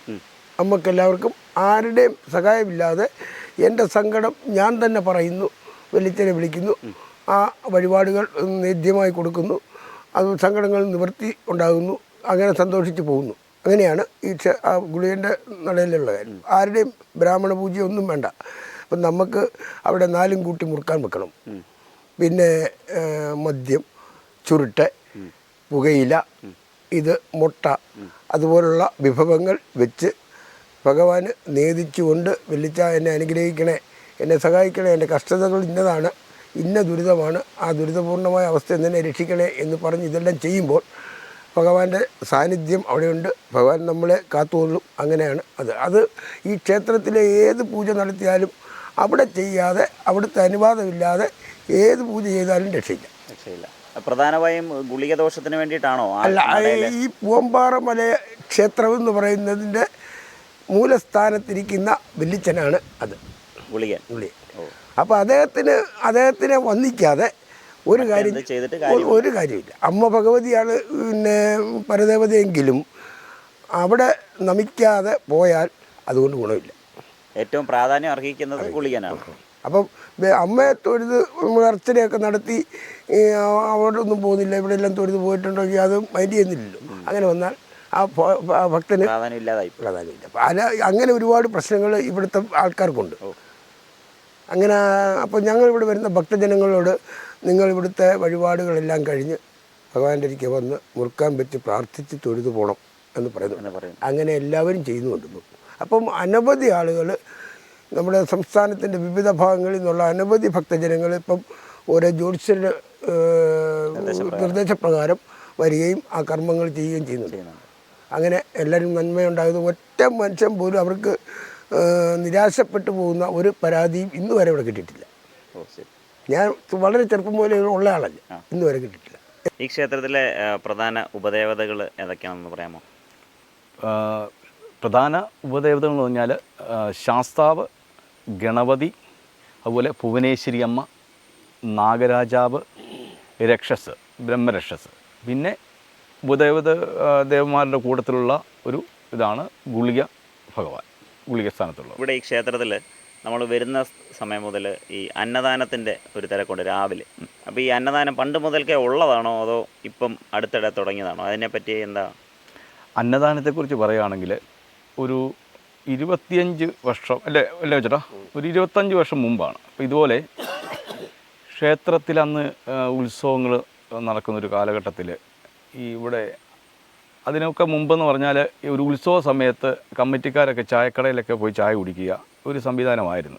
നമുക്കെല്ലാവർക്കും ആരുടെയും സഹായമില്ലാതെ എൻ്റെ സങ്കടം ഞാൻ തന്നെ പറയുന്നു, വെള്ളിച്ചനെ വിളിക്കുന്നു, ആ വഴിപാടുകൾ നേദ്യമായി കൊടുക്കുന്നു, അത് സങ്കടങ്ങൾ നിവൃത്തി ഉണ്ടാകുന്നു, അങ്ങനെ സന്തോഷിച്ച് പോകുന്നു. അങ്ങനെയാണ് ഈ ഗുളികൻ്റെ നടയിലുള്ള കാര്യം. ആരുടെയും ബ്രാഹ്മണ പൂജ ഒന്നും വേണ്ട. അപ്പം നമുക്ക് അവിടെ 4 കൂട്ടി മുറുക്കാൻ വെക്കണം. പിന്നെ മദ്യം, ചുരുട്ട്, പുകയില, ഇത് മുട്ട, അതുപോലുള്ള വിഭവങ്ങൾ വെച്ച് ഭഗവാന് നേദിച്ചുകൊണ്ട് വെള്ളിച്ച എന്നെ അനുഗ്രഹിക്കണേ, എന്നെ സഹായിക്കണേ, എൻ്റെ കഷ്ടതകൾ ഇന്നതാണ്, ഇന്ന ദുരിതമാണ്, ആ ദുരിതപൂർണമായ അവസ്ഥയിൽ തന്നെ രക്ഷിക്കണേ എന്ന് പറഞ്ഞ് ഇതെല്ലാം ചെയ്യുമ്പോൾ ഭഗവാന്റെ സാന്നിധ്യം അവിടെയുണ്ട്, ഭഗവാൻ നമ്മളെ കാത്തുകൊള്ളും. അങ്ങനെയാണ് അത് ഈ ക്ഷേത്രത്തിലെ ഏത് പൂജ നടത്തിയാലും അവിടെ ചെയ്യാതെ, അവിടുത്തെ അനുവാദമില്ലാതെ ഏത് പൂജ ചെയ്താലും രക്ഷയില്ല. പ്രധാനമായും ഗുളിക ദോഷത്തിന് വേണ്ടിയിട്ടാണോ? അല്ല, ഈ പൂവമ്പാറ മല ക്ഷേത്രം എന്ന് പറയുന്നതിൻ്റെ മൂലസ്ഥാനത്തിരിക്കുന്ന വെള്ളിച്ചനാണ് അത്, ഗുളികൻ. അപ്പോൾ അദ്ദേഹത്തിനെ വന്ദിക്കാതെ ഒരു കാര്യമില്ല. അമ്മ ഭഗവതിയാണ് പിന്നെ പരദേവതയെങ്കിലും അവിടെ നമിക്കാതെ പോയാൽ അതുകൊണ്ട് ഗുണമില്ല. ഏറ്റവും പ്രാധാന്യം അർഹിക്കുന്നത് ഗുളികനാണ്. അപ്പം അമ്മയെ തൊഴുത് അർച്ചനയൊക്കെ നടത്തി അവിടെ ഒന്നും പോകുന്നില്ല, ഇവിടെ എല്ലാം തൊഴുത് പോയിട്ടുണ്ടെങ്കിൽ അത് മൈൻഡ് ചെയ്യുന്നില്ലല്ലോ. അങ്ങനെ വന്നാൽ ആ ഭക്തന് പ്രാധാന്യമില്ല. അങ്ങനെ ഒരുപാട് പ്രശ്നങ്ങൾ ഇവിടുത്തെ ആൾക്കാർക്കുണ്ട്. അങ്ങനെ അപ്പോൾ ഞങ്ങളിവിടെ വരുന്ന ഭക്തജനങ്ങളോട് നിങ്ങൾ ഇവിടുത്തെ വഴിപാടുകളെല്ലാം കഴിഞ്ഞ് ഭഗവാന്റെ അരികെ വന്ന് മുറുക്കാൻ പറ്റി പ്രാർത്ഥിച്ച് തൊഴുതു പോകണം എന്ന് പറയുന്നു. അങ്ങനെ എല്ലാവരും ചെയ്യുന്നുണ്ട്. അപ്പം അനവധി ആളുകൾ നമ്മുടെ സംസ്ഥാനത്തിൻ്റെ വിവിധ ഭാഗങ്ങളിൽ നിന്നുള്ള അനവധി ഭക്തജനങ്ങൾ ഇപ്പം ഓരോ ജ്യോതിഷരുടെ നിർദ്ദേശപ്രകാരം വരികയും ആ കർമ്മങ്ങൾ ചെയ്യുകയും ചെയ്യുന്നുണ്ട്. അങ്ങനെ എല്ലാവരും നന്മയുണ്ടാകുന്നത്. ഒറ്റ മനുഷ്യൻ പോലും അവർക്ക് നിരാശപ്പെട്ടു പോകുന്ന ഒരു പരാതിയും ഇന്ന് വരെ ഇവിടെ കിട്ടിയിട്ടില്ല. ഞാൻ വളരെ ചെറുപ്പം പോലെ ഉള്ള ആളല്ല, ഇന്ന് വരെ കിട്ടിയിട്ടില്ല. ഈ ക്ഷേത്രത്തിലെ പ്രധാന ഉപദേവതകൾ ഏതൊക്കെയാണെന്ന് പറയാമോ? പ്രധാന ഉപദേവതകൾ എന്ന് പറഞ്ഞാൽ ശാസ്താവ്, ഗണപതി, അതുപോലെ ഭുവനേശ്വരി അമ്മ, നാഗരാജാവ്, രക്ഷസ്, ബ്രഹ്മരക്ഷസ്. പിന്നെ ദേവന്മാരുടെ കൂട്ടത്തിലുള്ള ഒരു ഇതാണ് ഗുളിക ഭഗവാൻ, ഗുളിക സ്ഥാനത്തുള്ളത്. ഇവിടെ ഈ ക്ഷേത്രത്തിൽ നമ്മൾ വരുന്ന സമയം മുതൽ ഈ അന്നദാനത്തിൻ്റെ ഒരു തിരക്കുണ്ട് രാവിലെ. അപ്പോൾ ഈ അന്നദാനം പണ്ട് മുതൽക്കേ ഉള്ളതാണോ അതോ ഇപ്പം അടുത്തിടെ തുടങ്ങിയതാണോ? അതിനെപ്പറ്റി എന്താ? അന്നദാനത്തെക്കുറിച്ച് പറയുകയാണെങ്കിൽ ഒരു 25 വർഷം അല്ലേ ചേട്ടാ, ഒരു 25 വർഷം മുമ്പാണ്. അപ്പോൾ ഇതുപോലെ ക്ഷേത്രത്തിൽ അന്ന് ഉത്സവങ്ങൾ നടക്കുന്നൊരു കാലഘട്ടത്തിൽ ഈ ഇവിടെ അതിനൊക്കെ മുമ്പെന്ന് പറഞ്ഞാൽ ഒരു ഉത്സവ സമയത്ത് കമ്മിറ്റിക്കാരൊക്കെ ചായക്കടയിലൊക്കെ പോയി ചായ കുടിക്കുക ഒരു സംവിധാനമായിരുന്നു.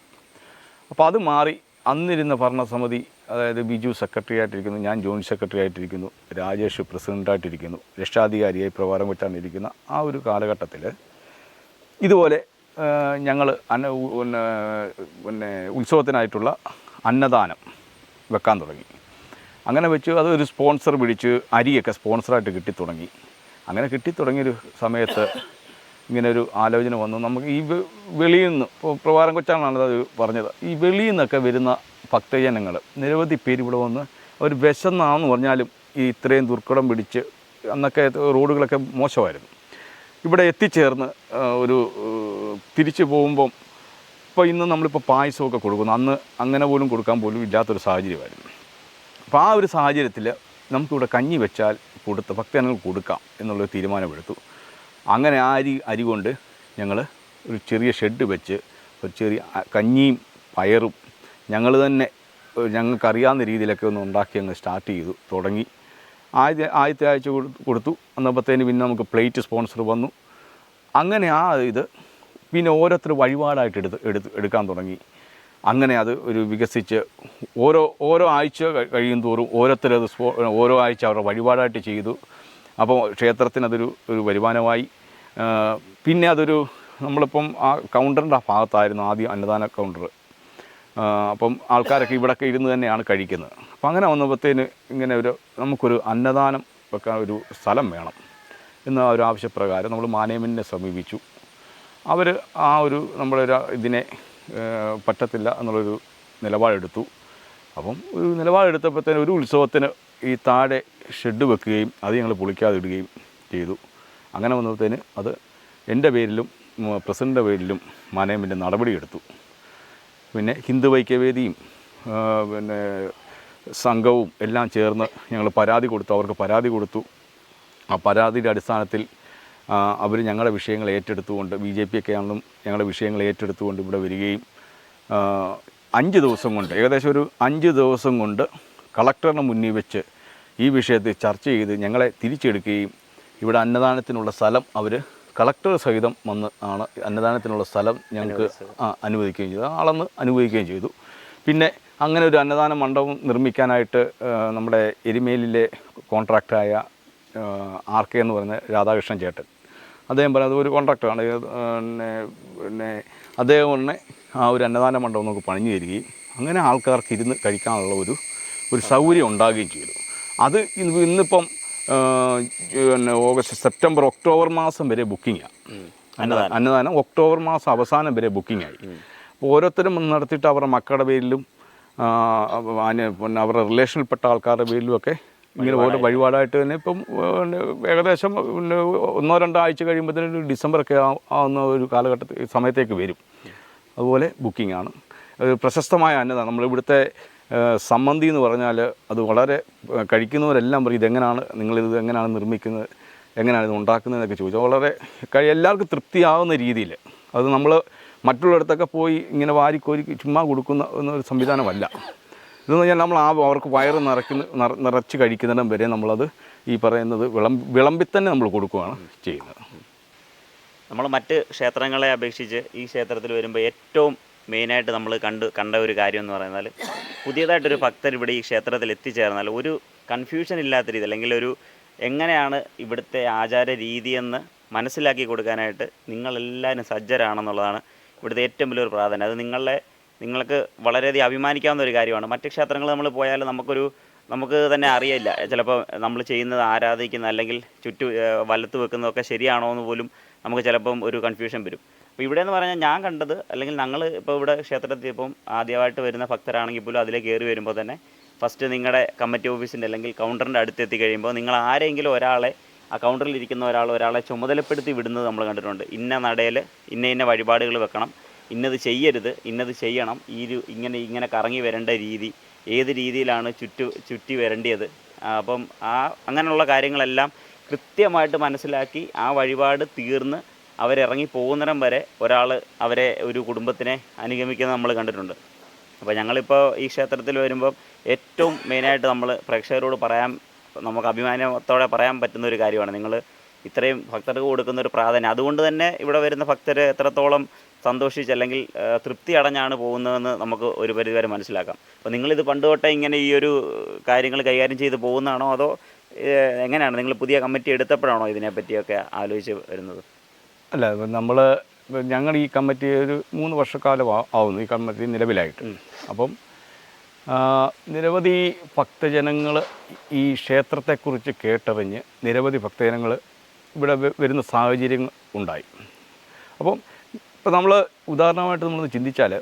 അപ്പോൾ അത് മാറി അന്നിരുന്ന ഭരണസമിതി, അതായത് ബിജു സെക്രട്ടറി ആയിട്ടിരിക്കുന്നു, ഞാൻ ജോയിൻറ്റ് സെക്രട്ടറി ആയിട്ടിരിക്കുന്നു, രാജേഷ് പ്രസിഡൻ്റായിട്ടിരിക്കുന്നു, രക്ഷാധികാരിയായി പ്രഭാരം വെച്ചാണ് ഇരിക്കുന്ന ആ ഒരു കാലഘട്ടത്തിൽ ഇതുപോലെ ഞങ്ങൾ പിന്നെ ഉത്സവത്തിനായിട്ടുള്ള അന്നദാനം വെക്കാൻ തുടങ്ങി. അങ്ങനെ വെച്ച് അതൊരു സ്പോൺസർ പിടിച്ച് അരിയൊക്കെ സ്പോൺസറായിട്ട് കിട്ടിത്തുടങ്ങി. അങ്ങനെ കിട്ടിത്തുടങ്ങിയൊരു സമയത്ത് ഇങ്ങനെ ഒരു ആലോചന വന്നു. നമുക്ക് ഈ വെളിയിൽ നിന്ന്, ഇപ്പോൾ പ്രവാരം കൊച്ചാണ് അത് പറഞ്ഞത്, ഈ വെളിയിൽ നിന്നൊക്കെ വരുന്ന ഭക്തജനങ്ങൾ നിരവധി പേര് ഇവിടെ വന്ന് അവർ വിശന്നാണെന്ന് പറഞ്ഞാലും ഈ ഇത്രയും ദുർഘടം പിടിച്ച്, അന്നൊക്കെ റോഡുകളൊക്കെ മോശമായിരുന്നു, ഇവിടെ എത്തിച്ചേർന്ന് ഒരു തിരിച്ചു പോകുമ്പം, ഇപ്പോൾ ഇന്ന് നമ്മളിപ്പോൾ പായസമൊക്കെ കൊടുക്കുന്നു, അന്ന് അങ്ങനെ പോലും കൊടുക്കാൻ പോലും ഇല്ലാത്തൊരു സാഹചര്യമായിരുന്നു. അപ്പോൾ ആ ഒരു സാഹചര്യത്തിൽ നമുക്കിവിടെ കഞ്ഞി വെച്ചാൽ ഭക്തജനങ്ങൾ കൊടുക്കാം എന്നുള്ളൊരു തീരുമാനമെടുത്തു. അങ്ങനെ ആ അരി കൊണ്ട് ഞങ്ങൾ ഒരു ചെറിയ ഷെഡ് വെച്ച് ഒരു ചെറിയ കഞ്ഞിയും പയറും ഞങ്ങൾ തന്നെ ഞങ്ങൾക്കറിയാവുന്ന രീതിയിലൊക്കെ ഒന്ന് ഉണ്ടാക്കി അങ്ങ് സ്റ്റാർട്ട് ചെയ്തു തുടങ്ങി. ആദ്യത്തെ ആഴ്ച കൊടുത്തു. അന്നപ്പത്തേന് പിന്നെ നമുക്ക് പ്ലേറ്റ് സ്പോൺസർ വന്നു. അങ്ങനെ ആ ഇത് പിന്നെ ഓരോരുത്തർ വഴിപാടായിട്ട് എടുക്കാൻ തുടങ്ങി. അങ്ങനെ അത് ഒരു വികസിച്ച് ഓരോ ആഴ്ച കഴിയും തോറും ഓരോരുത്തരത് ഓരോ ആഴ്ച അവരുടെ വഴിപാടായിട്ട് ചെയ്തു. അപ്പോൾ ക്ഷേത്രത്തിന് അതൊരു വരുമാനമായി. പിന്നെ അതൊരു നമ്മളിപ്പം ആ കൗണ്ടറിൻ്റെ ആ ഭാഗത്തായിരുന്നു ആദ്യം അന്നദാന കൗണ്ടർ. അപ്പം ആൾക്കാരൊക്കെ ഇവിടെയൊക്കെ ഇരുന്ന് തന്നെയാണ് കഴിക്കുന്നത്. അപ്പം അങ്ങനെ വന്നപ്പോഴത്തേന് ഇങ്ങനെ നമുക്കൊരു അന്നദാനം വെക്കാൻ ഒരു സ്ഥലം വേണം എന്ന ഒരു ആവശ്യപ്രകാരം നമ്മൾ മാനേജ്മെൻറ്റിനെ സമീപിച്ചു. അവർ നമ്മുടെ ഇതിനെ പറ്റത്തില്ല എന്നുള്ളൊരു നിലപാടെടുത്തു. അപ്പം ഒരു നിലപാടെടുത്തപ്പോഴത്തേന് ഒരു ഉത്സവത്തിന് ഈ താഴെ ഷെഡ് വെക്കുകയും അത് ഞങ്ങൾ പൊളിക്കാതെ ഇടുകയും ചെയ്തു. അങ്ങനെ വന്നപ്പോഴത്തേന് അത് എൻ്റെ പേരിലും പ്രസിഡൻ്റിൻ്റെ പേരിലും മാനേജ്മെൻറ്റ് നടപടിയെടുത്തു. പിന്നെ ഹിന്ദു ഐക്യവേദിയും പിന്നെ സംഘവും എല്ലാം ചേർന്ന് ഞങ്ങൾ അവർക്ക് പരാതി കൊടുത്തു. ആ പരാതിയുടെ അടിസ്ഥാനത്തിൽ അവർ ഞങ്ങളുടെ വിഷയങ്ങൾ ഏറ്റെടുത്തുകൊണ്ട്, BJP ഒക്കെ ആണെങ്കിലും ഞങ്ങളുടെ വിഷയങ്ങൾ ഏറ്റെടുത്തുകൊണ്ട് ഇവിടെ വരികയും 5 ദിവസം കൊണ്ട്, ഏകദേശം ഒരു 5 ദിവസം കൊണ്ട് കളക്ടറിന് മുന്നിൽ വെച്ച് ഈ വിഷയത്തിൽ ചർച്ച ചെയ്ത് ഞങ്ങളെ തിരിച്ചെടുക്കുകയും ഇവിടെ അന്നദാനത്തിനുള്ള സ്ഥലം അവർ കളക്ടർ സഹിതം വന്ന് ആണ് അന്നദാനത്തിനുള്ള സ്ഥലം ഞങ്ങൾക്ക് അനുവദിക്കുകയും ചെയ്തു. അളന്ന് അനുവദിക്കുകയും ചെയ്തു. പിന്നെ അങ്ങനെ ഒരു അന്നദാന മണ്ഡപം നിർമ്മിക്കാനായിട്ട് നമ്മുടെ എരുമേലിലെ കോൺട്രാക്ടറായ RK എന്ന് പറയുന്ന രാധാകൃഷ്ണൻ ചേട്ടൻ, അദ്ദേഹം പറഞ്ഞത് ഒരു കോൺട്രാക്ടറാണ്. പിന്നെ അദ്ദേഹം തന്നെ ആ ഒരു അന്നദാന മണ്ഡപം നമുക്ക് പണിഞ്ഞു തരികയും അങ്ങനെ ആൾക്കാർക്ക് ഇരുന്ന് കഴിക്കാനുള്ള ഒരു സൗകര്യം ഉണ്ടാകുകയും ചെയ്തു. അത് ഇന്നിപ്പം പിന്നെ സെപ്റ്റംബർ ഒക്ടോബർ മാസം വരെ ബുക്കിങ്ങാണ് അന്നദാനം. ഒക്ടോബർ മാസം അവസാനം വരെ ബുക്കിങ്ങായി. അപ്പോൾ ഓരോരുത്തരും നടത്തിയിട്ട് അവരുടെ മക്കളുടെ പേരിലും പിന്നെ അവരുടെ റിലേഷനിൽപ്പെട്ട ആൾക്കാരുടെ പേരിലുമൊക്കെ ഇങ്ങനെ ഓരോ വഴിപാടായിട്ട് തന്നെ ഇപ്പം ഏകദേശം 1-2 ആഴ്ച കഴിയുമ്പോഴത്തേനും ഡിസംബറൊക്കെ ആവുന്ന ഒരു സമയത്തേക്ക് വരും. അതുപോലെ ബുക്കിങ്ങാണ്. പ്രശസ്തമായ അന്നദാനം. നമ്മളിവിടുത്തെ സമ്മന്തി എന്ന് പറഞ്ഞാൽ അത് വളരെ കഴിക്കുന്നവരെല്ലാം പറയും നിങ്ങളിത് എങ്ങനെയാണ് നിർമ്മിക്കുന്നത്, എങ്ങനെയാണ് ഇത് ഉണ്ടാക്കുന്നതെന്നൊക്കെ ചോദിച്ചാൽ വളരെ എല്ലാവർക്കും തൃപ്തിയാവുന്ന രീതിയിൽ. അത് നമ്മൾ മറ്റുള്ളിടത്തൊക്കെ പോയി ഇങ്ങനെ വാരിക്കോരി ചുമ്മാ കൊടുക്കുന്ന ഒരു സംവിധാനമല്ല. ഇതെന്ന് പറഞ്ഞാൽ നമ്മൾ അവർക്ക് വയറ് നിറച്ച് കഴിക്കുന്നിടം വരെ നമ്മളത് ഈ പറയുന്നത് വിളമ്പി തന്നെ നമ്മൾ കൊടുക്കുകയാണ് ചെയ്യുന്നത്. നമ്മൾ മറ്റ് ക്ഷേത്രങ്ങളെ അപേക്ഷിച്ച് ഈ ക്ഷേത്രത്തിൽ വരുമ്പോൾ ഏറ്റവും മെയിനായിട്ട് നമ്മൾ കണ്ട ഒരു കാര്യം എന്ന് പറയുന്നത്, പുതിയതായിട്ടൊരു ഭക്തർ ഇവിടെ ഈ ക്ഷേത്രത്തിൽ എത്തിച്ചേർന്നാൽ ഒരു കൺഫ്യൂഷൻ ഇല്ലാത്ത രീതി, അല്ലെങ്കിൽ എങ്ങനെയാണ് ഇവിടുത്തെ ആചാര രീതിയെന്ന് മനസ്സിലാക്കി കൊടുക്കാനായിട്ട് നിങ്ങളെല്ലാവരും സജ്ജരാണെന്നുള്ളതാണ് ഇവിടുത്തെ ഏറ്റവും വലിയൊരു പ്രാധാന്യം. അത് നിങ്ങൾക്ക് വളരെയധികം അഭിമാനിക്കാവുന്ന ഒരു കാര്യമാണ്. മറ്റ് ക്ഷേത്രങ്ങൾ നമ്മൾ പോയാൽ നമുക്ക് തന്നെ അറിയില്ല, ചിലപ്പോൾ നമ്മൾ ചെയ്യുന്നത് ആരാധിക്കുന്ന അല്ലെങ്കിൽ വലത്ത് വെക്കുന്നതൊക്കെ ശരിയാണോ എന്ന് പോലും നമുക്ക് ചിലപ്പം ഒരു കൺഫ്യൂഷൻ വരും. അപ്പോൾ ഇവിടെ എന്ന് പറഞ്ഞാൽ ഞാൻ കണ്ടത്, അല്ലെങ്കിൽ ഞങ്ങൾ ഇപ്പോൾ ഇവിടെ ക്ഷേത്രത്തിൽ ഇപ്പം ആദ്യമായിട്ട് വരുന്ന ഭക്തരാണെങ്കിൽ പോലും അതിലേക്ക് കയറി വരുമ്പോൾ തന്നെ ഫസ്റ്റ് നിങ്ങളുടെ കമ്മിറ്റി ഓഫീസിൻ്റെ അല്ലെങ്കിൽ കൗണ്ടറിൻ്റെ അടുത്തെത്തി കഴിയുമ്പോൾ നിങ്ങൾ ആരെങ്കിലും ആ കൗണ്ടറിൽ ഇരിക്കുന്ന ഒരാളെ ചുമതലപ്പെടുത്തി വിടുന്നത് നമ്മൾ കണ്ടിട്ടുണ്ട്. ഇന്ന നടയിൽ ഇന്ന വഴിപാടുകൾ വെക്കണം, ഇന്നത് ചെയ്യരുത്, ഇന്നത് ചെയ്യണം, ഇങ്ങനെ കറങ്ങി വരേണ്ട രീതി, ഏത് രീതിയിലാണ് ചുറ്റി വരേണ്ടത്. അപ്പം അങ്ങനെയുള്ള കാര്യങ്ങളെല്ലാം കൃത്യമായിട്ട് മനസ്സിലാക്കി ആ വഴിപാട് തീർന്ന് അവരിറങ്ങി പോകുന്നിടം വരെ അവരെ ഒരു കുടുംബത്തിനെ അനുഗമിക്കുന്നത് നമ്മൾ കണ്ടിട്ടുണ്ട്. അപ്പോൾ ഞങ്ങളിപ്പോൾ ഈ ക്ഷേത്രത്തിൽ വരുമ്പോൾ ഏറ്റവും മെയിനായിട്ട് നമ്മൾ പ്രേക്ഷകരോട് നമുക്ക് അഭിമാനത്തോടെ പറയാൻ പറ്റുന്ന ഒരു കാര്യമാണ് നിങ്ങൾ ഇത്രയും ഭക്തർക്ക് കൊടുക്കുന്ന ഒരു പ്രാധാന്യം. അതുകൊണ്ട് തന്നെ ഇവിടെ വരുന്ന ഭക്തർ എത്രത്തോളം സന്തോഷിച്ച് അല്ലെങ്കിൽ തൃപ്തി അടഞ്ഞാണ് പോകുന്നതെന്ന് നമുക്ക് ഒരു പരിധിവരെ മനസ്സിലാക്കാം. അപ്പോൾ നിങ്ങളിത് പണ്ട് തൊട്ടേ ഇങ്ങനെ ഈ ഒരു കാര്യങ്ങൾ കൈകാര്യം ചെയ്ത് പോകുന്നതാണോ, അതോ എങ്ങനെയാണ്? നിങ്ങൾ പുതിയ കമ്മിറ്റി എടുത്തപ്പോഴാണോ ഇതിനെപ്പറ്റിയൊക്കെ ആലോചിച്ച് വരുന്നത്? അല്ല, നമ്മൾ ഞങ്ങൾ ഈ കമ്മിറ്റി ഒരു 3 വർഷക്കാലം ആവുന്നു ഈ കമ്മിറ്റി നിലവിലായിട്ട്. അപ്പം നിരവധി ഭക്തജനങ്ങൾ ഈ ക്ഷേത്രത്തെക്കുറിച്ച് കേട്ടറിഞ്ഞ് നിരവധി ഭക്തജനങ്ങൾ ഇവിടെ വരുന്ന സാഹചര്യങ്ങൾ ഉണ്ടായി. അപ്പം ഇപ്പോൾ നമ്മൾ ഉദാഹരണമായിട്ട് നമ്മളൊന്ന് ചിന്തിച്ചാൽ,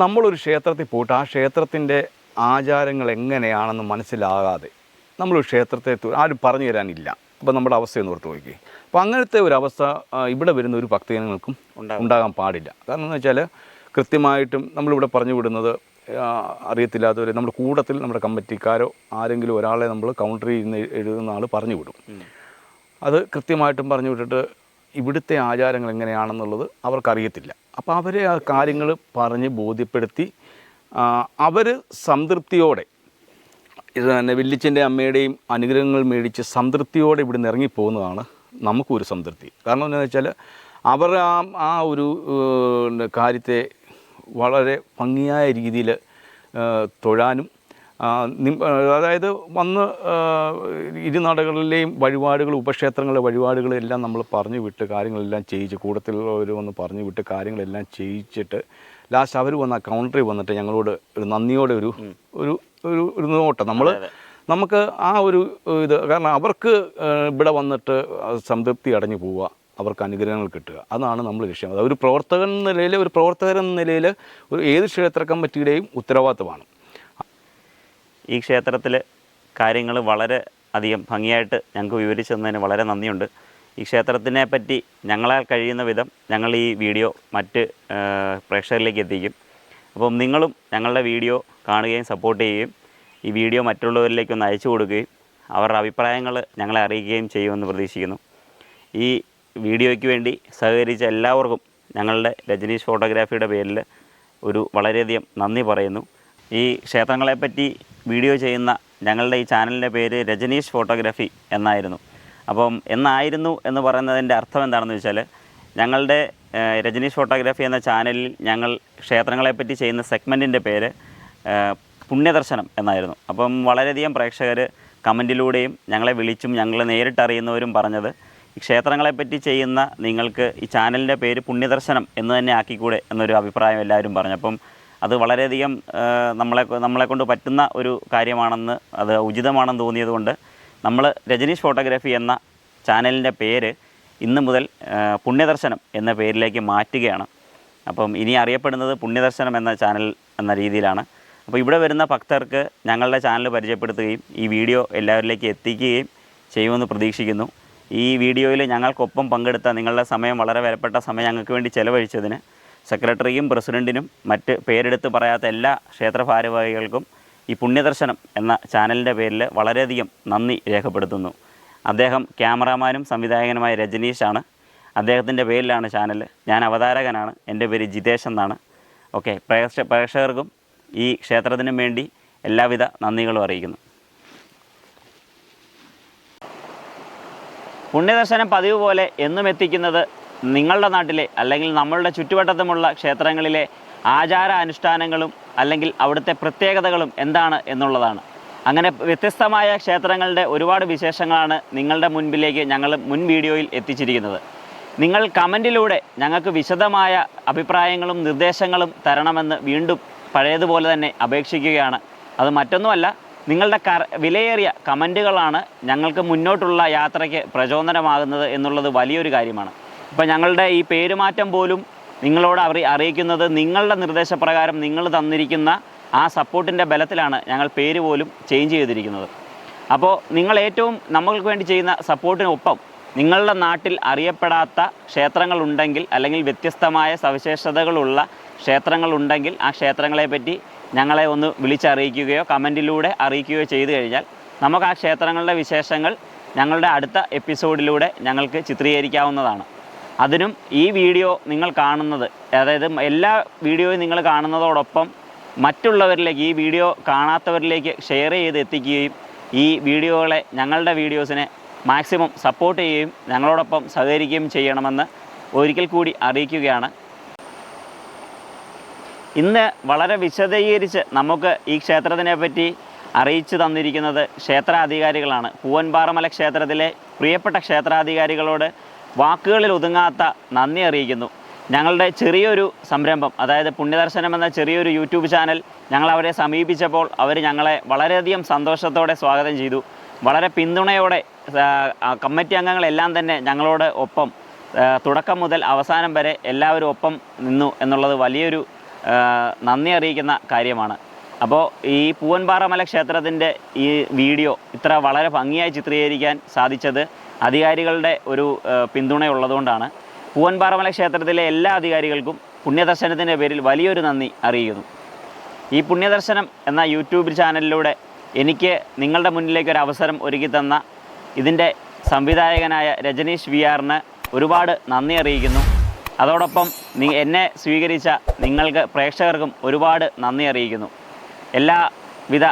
നമ്മളൊരു ക്ഷേത്രത്തിൽ പോയിട്ട് ആ ക്ഷേത്രത്തിൻ്റെ ആചാരങ്ങൾ എങ്ങനെയാണെന്ന് മനസ്സിലാകാതെ നമ്മളൊരു ക്ഷേത്രത്തെ ആരും പറഞ്ഞു തരാനില്ല. അപ്പോൾ നമ്മുടെ അവസ്ഥയൊന്ന് ഓർത്ത് നോക്കി. അപ്പോൾ അങ്ങനത്തെ ഒരു അവസ്ഥ ഇവിടെ വരുന്ന ഒരു ഭക്തജനങ്ങൾക്കും ഉണ്ടാകാൻ പാടില്ല. കാരണം എന്ന് വെച്ചാൽ കൃത്യമായിട്ടും നമ്മളിവിടെ പറഞ്ഞു വിടുന്നത് അറിയത്തില്ലാത്തവർ നമ്മുടെ കൂട്ടത്തിൽ നമ്മുടെ കമ്മിറ്റിക്കാരോ ആരെങ്കിലും ഒരാളെ നമ്മൾ കൗണ്ടറിൽ ഇരുന്ന് എഴുതുന്ന ആൾ പറഞ്ഞു വിടും. അത് കൃത്യമായിട്ടും പറഞ്ഞു വിട്ടിട്ട് ഇവിടുത്തെ ആചാരങ്ങൾ എങ്ങനെയാണെന്നുള്ളത് അവർക്കറിയത്തില്ല. അപ്പോൾ അവരെ ആ കാര്യങ്ങൾ പറഞ്ഞ് ബോധ്യപ്പെടുത്തി അവർ സംതൃപ്തിയോടെ ഇത് തന്നെ വല്യച്ഛൻ്റെ അമ്മയുടെയും അനുഗ്രഹങ്ങൾ മേടിച്ച് സംതൃപ്തിയോടെ ഇവിടെ നിന്ന് ഇറങ്ങിപ്പോകുന്നതാണ് നമുക്കൊരു സംതൃപ്തി. കാരണം എന്താണെന്ന് വെച്ചാൽ അവർ ആ ഒരു കാര്യത്തെ വളരെ ഭംഗിയായ രീതിയിൽ തൊഴാനും അതായത് വന്ന് ഇരുനാടുകളിലെയും വഴിപാടുകൾ ഉപക്ഷേത്രങ്ങളിലെ വഴിപാടുകളും എല്ലാം നമ്മൾ പറഞ്ഞു വിട്ട് കാര്യങ്ങളെല്ലാം ചെയ്യിച്ച് കൂട്ടത്തിലുള്ളവർ വന്ന് പറഞ്ഞു വിട്ട് കാര്യങ്ങളെല്ലാം ചെയ്യിച്ചിട്ട് ലാസ്റ്റ് അവർ വന്ന് ആ കൗണ്ടറിൽ വന്നിട്ട് ഞങ്ങളോട് ഒരു നന്ദിയോടെ ഒരു ഒരു ഒരു ഒരു നോട്ടം നമുക്ക് ആ ഒരു ഇത്, കാരണം അവർക്ക് ഇവിടെ വന്നിട്ട് സംതൃപ്തി അടഞ്ഞു പോവുക, അവർക്ക് അനുഗ്രഹങ്ങൾ കിട്ടുക, അതാണ് നമ്മൾ ലക്ഷ്യം. അത് ഒരു പ്രവർത്തകൻ എന്ന നിലയിൽ ഒരു ഏത് ക്ഷേത്ര കമ്മിറ്റിയുടെയും ഉത്തരവാദിത്തമാണ്. ഈ ക്ഷേത്രത്തിൽ കാര്യങ്ങൾ വളരെ അധികം ഭംഗിയായിട്ട് ഞങ്ങൾക്ക് വിവരിച്ചു തന്നതിന് വളരെ നന്ദിയുണ്ട്. ഈ ക്ഷേത്രത്തിനെ പറ്റി ഞങ്ങളാൽ കഴിയുന്ന വിധം ഞങ്ങൾ ഈ വീഡിയോ മറ്റ് പ്രേക്ഷകരിലേക്ക് എത്തിക്കും. അപ്പം നിങ്ങളും ഞങ്ങളുടെ വീഡിയോ കാണുകയും സപ്പോർട്ട് ചെയ്യുകയും ഈ വീഡിയോ മറ്റുള്ളവരിലേക്കൊന്ന് അയച്ചു കൊടുക്കുകയും അവരുടെ അഭിപ്രായങ്ങൾ ഞങ്ങളെ അറിയിക്കുകയും ചെയ്യുമെന്ന് പ്രതീക്ഷിക്കുന്നു. ഈ വീഡിയോയ്ക്ക് വേണ്ടി സഹകരിച്ച എല്ലാവർക്കും ഞങ്ങളുടെ രജനീഷ് ഫോട്ടോഗ്രാഫിയുടെ പേരിൽ ഒരു വളരെയധികം നന്ദി പറയുന്നു. ഈ ക്ഷേത്രങ്ങളെപ്പറ്റി വീഡിയോ ചെയ്യുന്ന ഞങ്ങളുടെ ഈ ചാനലിൻ്റെ പേര് രജനീഷ് ഫോട്ടോഗ്രാഫി എന്നായിരുന്നു. അപ്പം എന്നായിരുന്നു എന്ന് പറയുന്നതിൻ്റെ അർത്ഥം എന്താണെന്ന് വെച്ചാൽ, ഞങ്ങളുടെ രജനീഷ് ഫോട്ടോഗ്രാഫി എന്ന ചാനലിൽ ഞങ്ങൾ ക്ഷേത്രങ്ങളെപ്പറ്റി ചെയ്യുന്ന സെഗ്മെൻറ്റിൻ്റെ പേര് പുണ്യദർശനം എന്നായിരുന്നു. അപ്പം വളരെയധികം പ്രേക്ഷകർ കമൻറ്റിലൂടെയും ഞങ്ങളെ വിളിച്ചും ഞങ്ങളെ നേരിട്ടറിയുന്നവരും പറഞ്ഞത്, ഈ ക്ഷേത്രങ്ങളെപ്പറ്റി ചെയ്യുന്ന നിങ്ങൾക്ക് ഈ ചാനലിൻ്റെ പേര് പുണ്യദർശനം എന്ന് തന്നെ ആക്കിക്കൂടെ എന്നൊരു അഭിപ്രായം എല്ലാവരും പറഞ്ഞു. അപ്പം അത് വളരെയധികം നമ്മളെക്കൊണ്ട് പറ്റുന്ന ഒരു കാര്യമാണെന്ന്, അത് ഉചിതമാണെന്ന് തോന്നിയതുകൊണ്ട് നമ്മൾ രജനീഷ് ഫോട്ടോഗ്രാഫി എന്ന ചാനലിൻ്റെ പേര് ഇന്ന് മുതൽ പുണ്യദർശനം എന്ന പേരിലേക്ക് മാറ്റുകയാണ്. അപ്പം ഇനി അറിയപ്പെടുന്നത് പുണ്യദർശനം എന്ന ചാനൽ എന്ന രീതിയിലാണ്. അപ്പോൾ ഇവിടെ വരുന്ന ഭക്തർക്ക് ഞങ്ങളുടെ ചാനൽ പരിചയപ്പെടുത്തുകയും ഈ വീഡിയോ എല്ലാവരിലേക്ക് എത്തിക്കുകയും ചെയ്യുമെന്ന് പ്രതീക്ഷിക്കുന്നു. ഈ വീഡിയോയിൽ ഞങ്ങൾക്കൊപ്പം പങ്കെടുത്ത നിങ്ങളുടെ സമയം, വളരെ വിലപ്പെട്ട സമയം ഞങ്ങൾക്ക് വേണ്ടി ചെലവഴിച്ചതിന് സെക്രട്ടറിയും പ്രസിഡൻറ്റിനും മറ്റ് പേരെടുത്ത് പറയാത്ത എല്ലാ ക്ഷേത്ര ഭാരവാഹികൾക്കും ഈ പുണ്യദർശനം എന്ന ചാനലിൻ്റെ പേരിൽ വളരെയധികം നന്ദി രേഖപ്പെടുത്തുന്നു. അദ്ദേഹം ക്യാമറാമാനും സംവിധായകനുമായ രജനീഷാണ്. അദ്ദേഹത്തിൻ്റെ പേരിലാണ് ചാനൽ. ഞാൻ അവതാരകനാണ്. എൻ്റെ പേര് ജിതേഷ് എന്നാണ്. ഓക്കെ, പ്രേക്ഷകർക്കും ഈ ക്ഷേത്രത്തിനും വേണ്ടി എല്ലാവിധ നന്ദികളും അറിയിക്കുന്നു. പുണ്യദർശനം പതിവ് പോലെ എന്നും എത്തിക്കുന്നത് നിങ്ങളുടെ നാട്ടിലെ അല്ലെങ്കിൽ നമ്മളുടെ ചുറ്റുവട്ടത്തുമുള്ള ക്ഷേത്രങ്ങളിലെ ആചാര അനുഷ്ഠാനങ്ങളും അല്ലെങ്കിൽ അവിടുത്തെ പ്രത്യേകതകളും എന്താണ് എന്നുള്ളതാണ്. അങ്ങനെ വ്യത്യസ്തമായ ക്ഷേത്രങ്ങളുടെ ഒരുപാട് വിശേഷങ്ങളാണ് നിങ്ങളുടെ മുൻപിലേക്ക് ഞങ്ങൾ മുൻ വീഡിയോയിൽ എത്തിച്ചിരിക്കുന്നത്. നിങ്ങൾ കമൻറ്റിലൂടെ ഞങ്ങൾക്ക് വിശദമായ അഭിപ്രായങ്ങളും നിർദ്ദേശങ്ങളും തരണമെന്ന് വീണ്ടും പഴയതുപോലെ തന്നെ അപേക്ഷിക്കുകയാണ്. അത് മറ്റൊന്നുമല്ല, നിങ്ങളുടെ വിലയേറിയ കമൻറ്റുകളാണ് ഞങ്ങൾക്ക് മുന്നോട്ടുള്ള യാത്രയ്ക്ക് പ്രചോദനമാകുന്നത് എന്നുള്ളത് വലിയൊരു കാര്യമാണ്. ഇപ്പോൾ ഞങ്ങളുടെ ഈ പേരുമാറ്റം പോലും നിങ്ങളോട് അറിയിക്കുന്നത് നിങ്ങളുടെ നിർദ്ദേശപ്രകാരം നിങ്ങൾ തന്നിരിക്കുന്ന ആ സപ്പോർട്ടിൻ്റെ ബലത്തിലാണ് ഞങ്ങൾ പേര് പോലും ചേഞ്ച് ചെയ്തിരിക്കുന്നത്. അപ്പോൾ നിങ്ങൾ ഏറ്റവും നമ്മൾക്ക് വേണ്ടി ചെയ്യുന്ന സപ്പോർട്ടിനൊപ്പം നിങ്ങളുടെ നാട്ടിൽ അറിയപ്പെടാത്ത ക്ഷേത്രങ്ങളുണ്ടെങ്കിൽ അല്ലെങ്കിൽ വ്യത്യസ്തമായ സവിശേഷതകളുള്ള ക്ഷേത്രങ്ങളുണ്ടെങ്കിൽ ആ ക്ഷേത്രങ്ങളെപ്പറ്റി ഞങ്ങളെ ഒന്ന് വിളിച്ചറിയിക്കുകയോ കമൻറ്റിലൂടെ അറിയിക്കുകയോ ചെയ്തു കഴിഞ്ഞാൽ നമുക്ക് ആ ക്ഷേത്രങ്ങളുടെ വിശേഷങ്ങൾ ഞങ്ങളുടെ അടുത്ത എപ്പിസോഡിലൂടെ ഞങ്ങൾക്ക് ചിത്രീകരിക്കാവുന്നതാണ്. അതിനും ഈ വീഡിയോ നിങ്ങൾ കാണുന്നത്, അതായത് എല്ലാ വീഡിയോയും നിങ്ങൾ കാണുന്നതോടൊപ്പം മറ്റുള്ളവരിലേക്ക്, ഈ വീഡിയോ കാണാത്തവരിലേക്ക് ഷെയർ ചെയ്ത് എത്തിക്കുകയും ഈ വീഡിയോകളെ, ഞങ്ങളുടെ വീഡിയോസിനെ മാക്സിമം സപ്പോർട്ട് ചെയ്യുകയും ഞങ്ങളോടൊപ്പം സഹകരിക്കുകയും ചെയ്യണമെന്ന് ഒരിക്കൽ കൂടി അറിയിക്കുകയാണ്. ഇന്ന് വളരെ വിശദീകരിച്ച് നമുക്ക് ഈ ക്ഷേത്രത്തിനെ പറ്റി അറിയിച്ചു തന്നിരിക്കുന്നത് ക്ഷേത്രാധികാരികളാണ്. പൂവൻപാറമല ക്ഷേത്രത്തിലെ പ്രിയപ്പെട്ട ക്ഷേത്രാധികാരികളോട് വാക്കുകളിൽ ഒതുങ്ങാത്ത നന്ദി അറിയിക്കുന്നു. ഞങ്ങളുടെ ചെറിയൊരു സംരംഭം, അതായത് പുണ്യദർശനം എന്ന ചെറിയൊരു യൂട്യൂബ് ചാനൽ ഞങ്ങൾ അവരെ സമീപിച്ചപ്പോൾ അവർ ഞങ്ങളെ വളരെയധികം സന്തോഷത്തോടെ സ്വാഗതം ചെയ്തു. വളരെ പിന്തുണയോടെ കമ്മിറ്റി അംഗങ്ങളെല്ലാം തന്നെ ഞങ്ങളോട് ഒപ്പം തുടക്കം മുതൽ അവസാനം വരെ എല്ലാവരും ഒപ്പം നിന്നു എന്നുള്ളത് വലിയൊരു നന്ദി അറിയിക്കുന്ന കാര്യമാണ്. അപ്പോൾ ഈ പൂവൻപാറമല ക്ഷേത്രത്തിൻ്റെ ഈ വീഡിയോ ഇത്ര വളരെ ഭംഗിയായി ചിത്രീകരിക്കാൻ സാധിച്ചത് അധികാരികളുടെ ഒരു പിന്തുണയുള്ളതുകൊണ്ടാണ്. പൂവൻപാറമല ക്ഷേത്രത്തിലെ എല്ലാ അധികാരികൾക്കും പുണ്യദർശനത്തിൻ്റെ പേരിൽ വലിയൊരു നന്ദി അറിയിക്കുന്നു. ഈ പുണ്യദർശനം എന്ന യൂട്യൂബ് ചാനലിലൂടെ എനിക്ക് നിങ്ങളുടെ മുന്നിലേക്ക് ഒരു അവസരം ഒരുക്കി തന്ന ഇതിൻ്റെ സംവിധായകനായ രജനീഷ് വിആറിന് ഒരുപാട് നന്ദി അറിയിക്കുന്നു. അതോടൊപ്പം എന്നെ സ്വീകരിച്ച നിങ്ങൾക്ക് പ്രേക്ഷകർക്കും ഒരുപാട് നന്ദി അറിയിക്കുന്നു. എല്ലാവിധ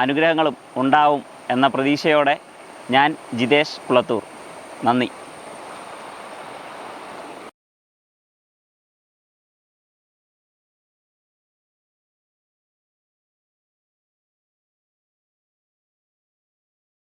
അനുഗ്രഹങ്ങളും ഉണ്ടാവും എന്ന പ്രതീക്ഷയോടെ ഞാൻ ജിതേഷ് കുളത്തൂർ. നന്ദി.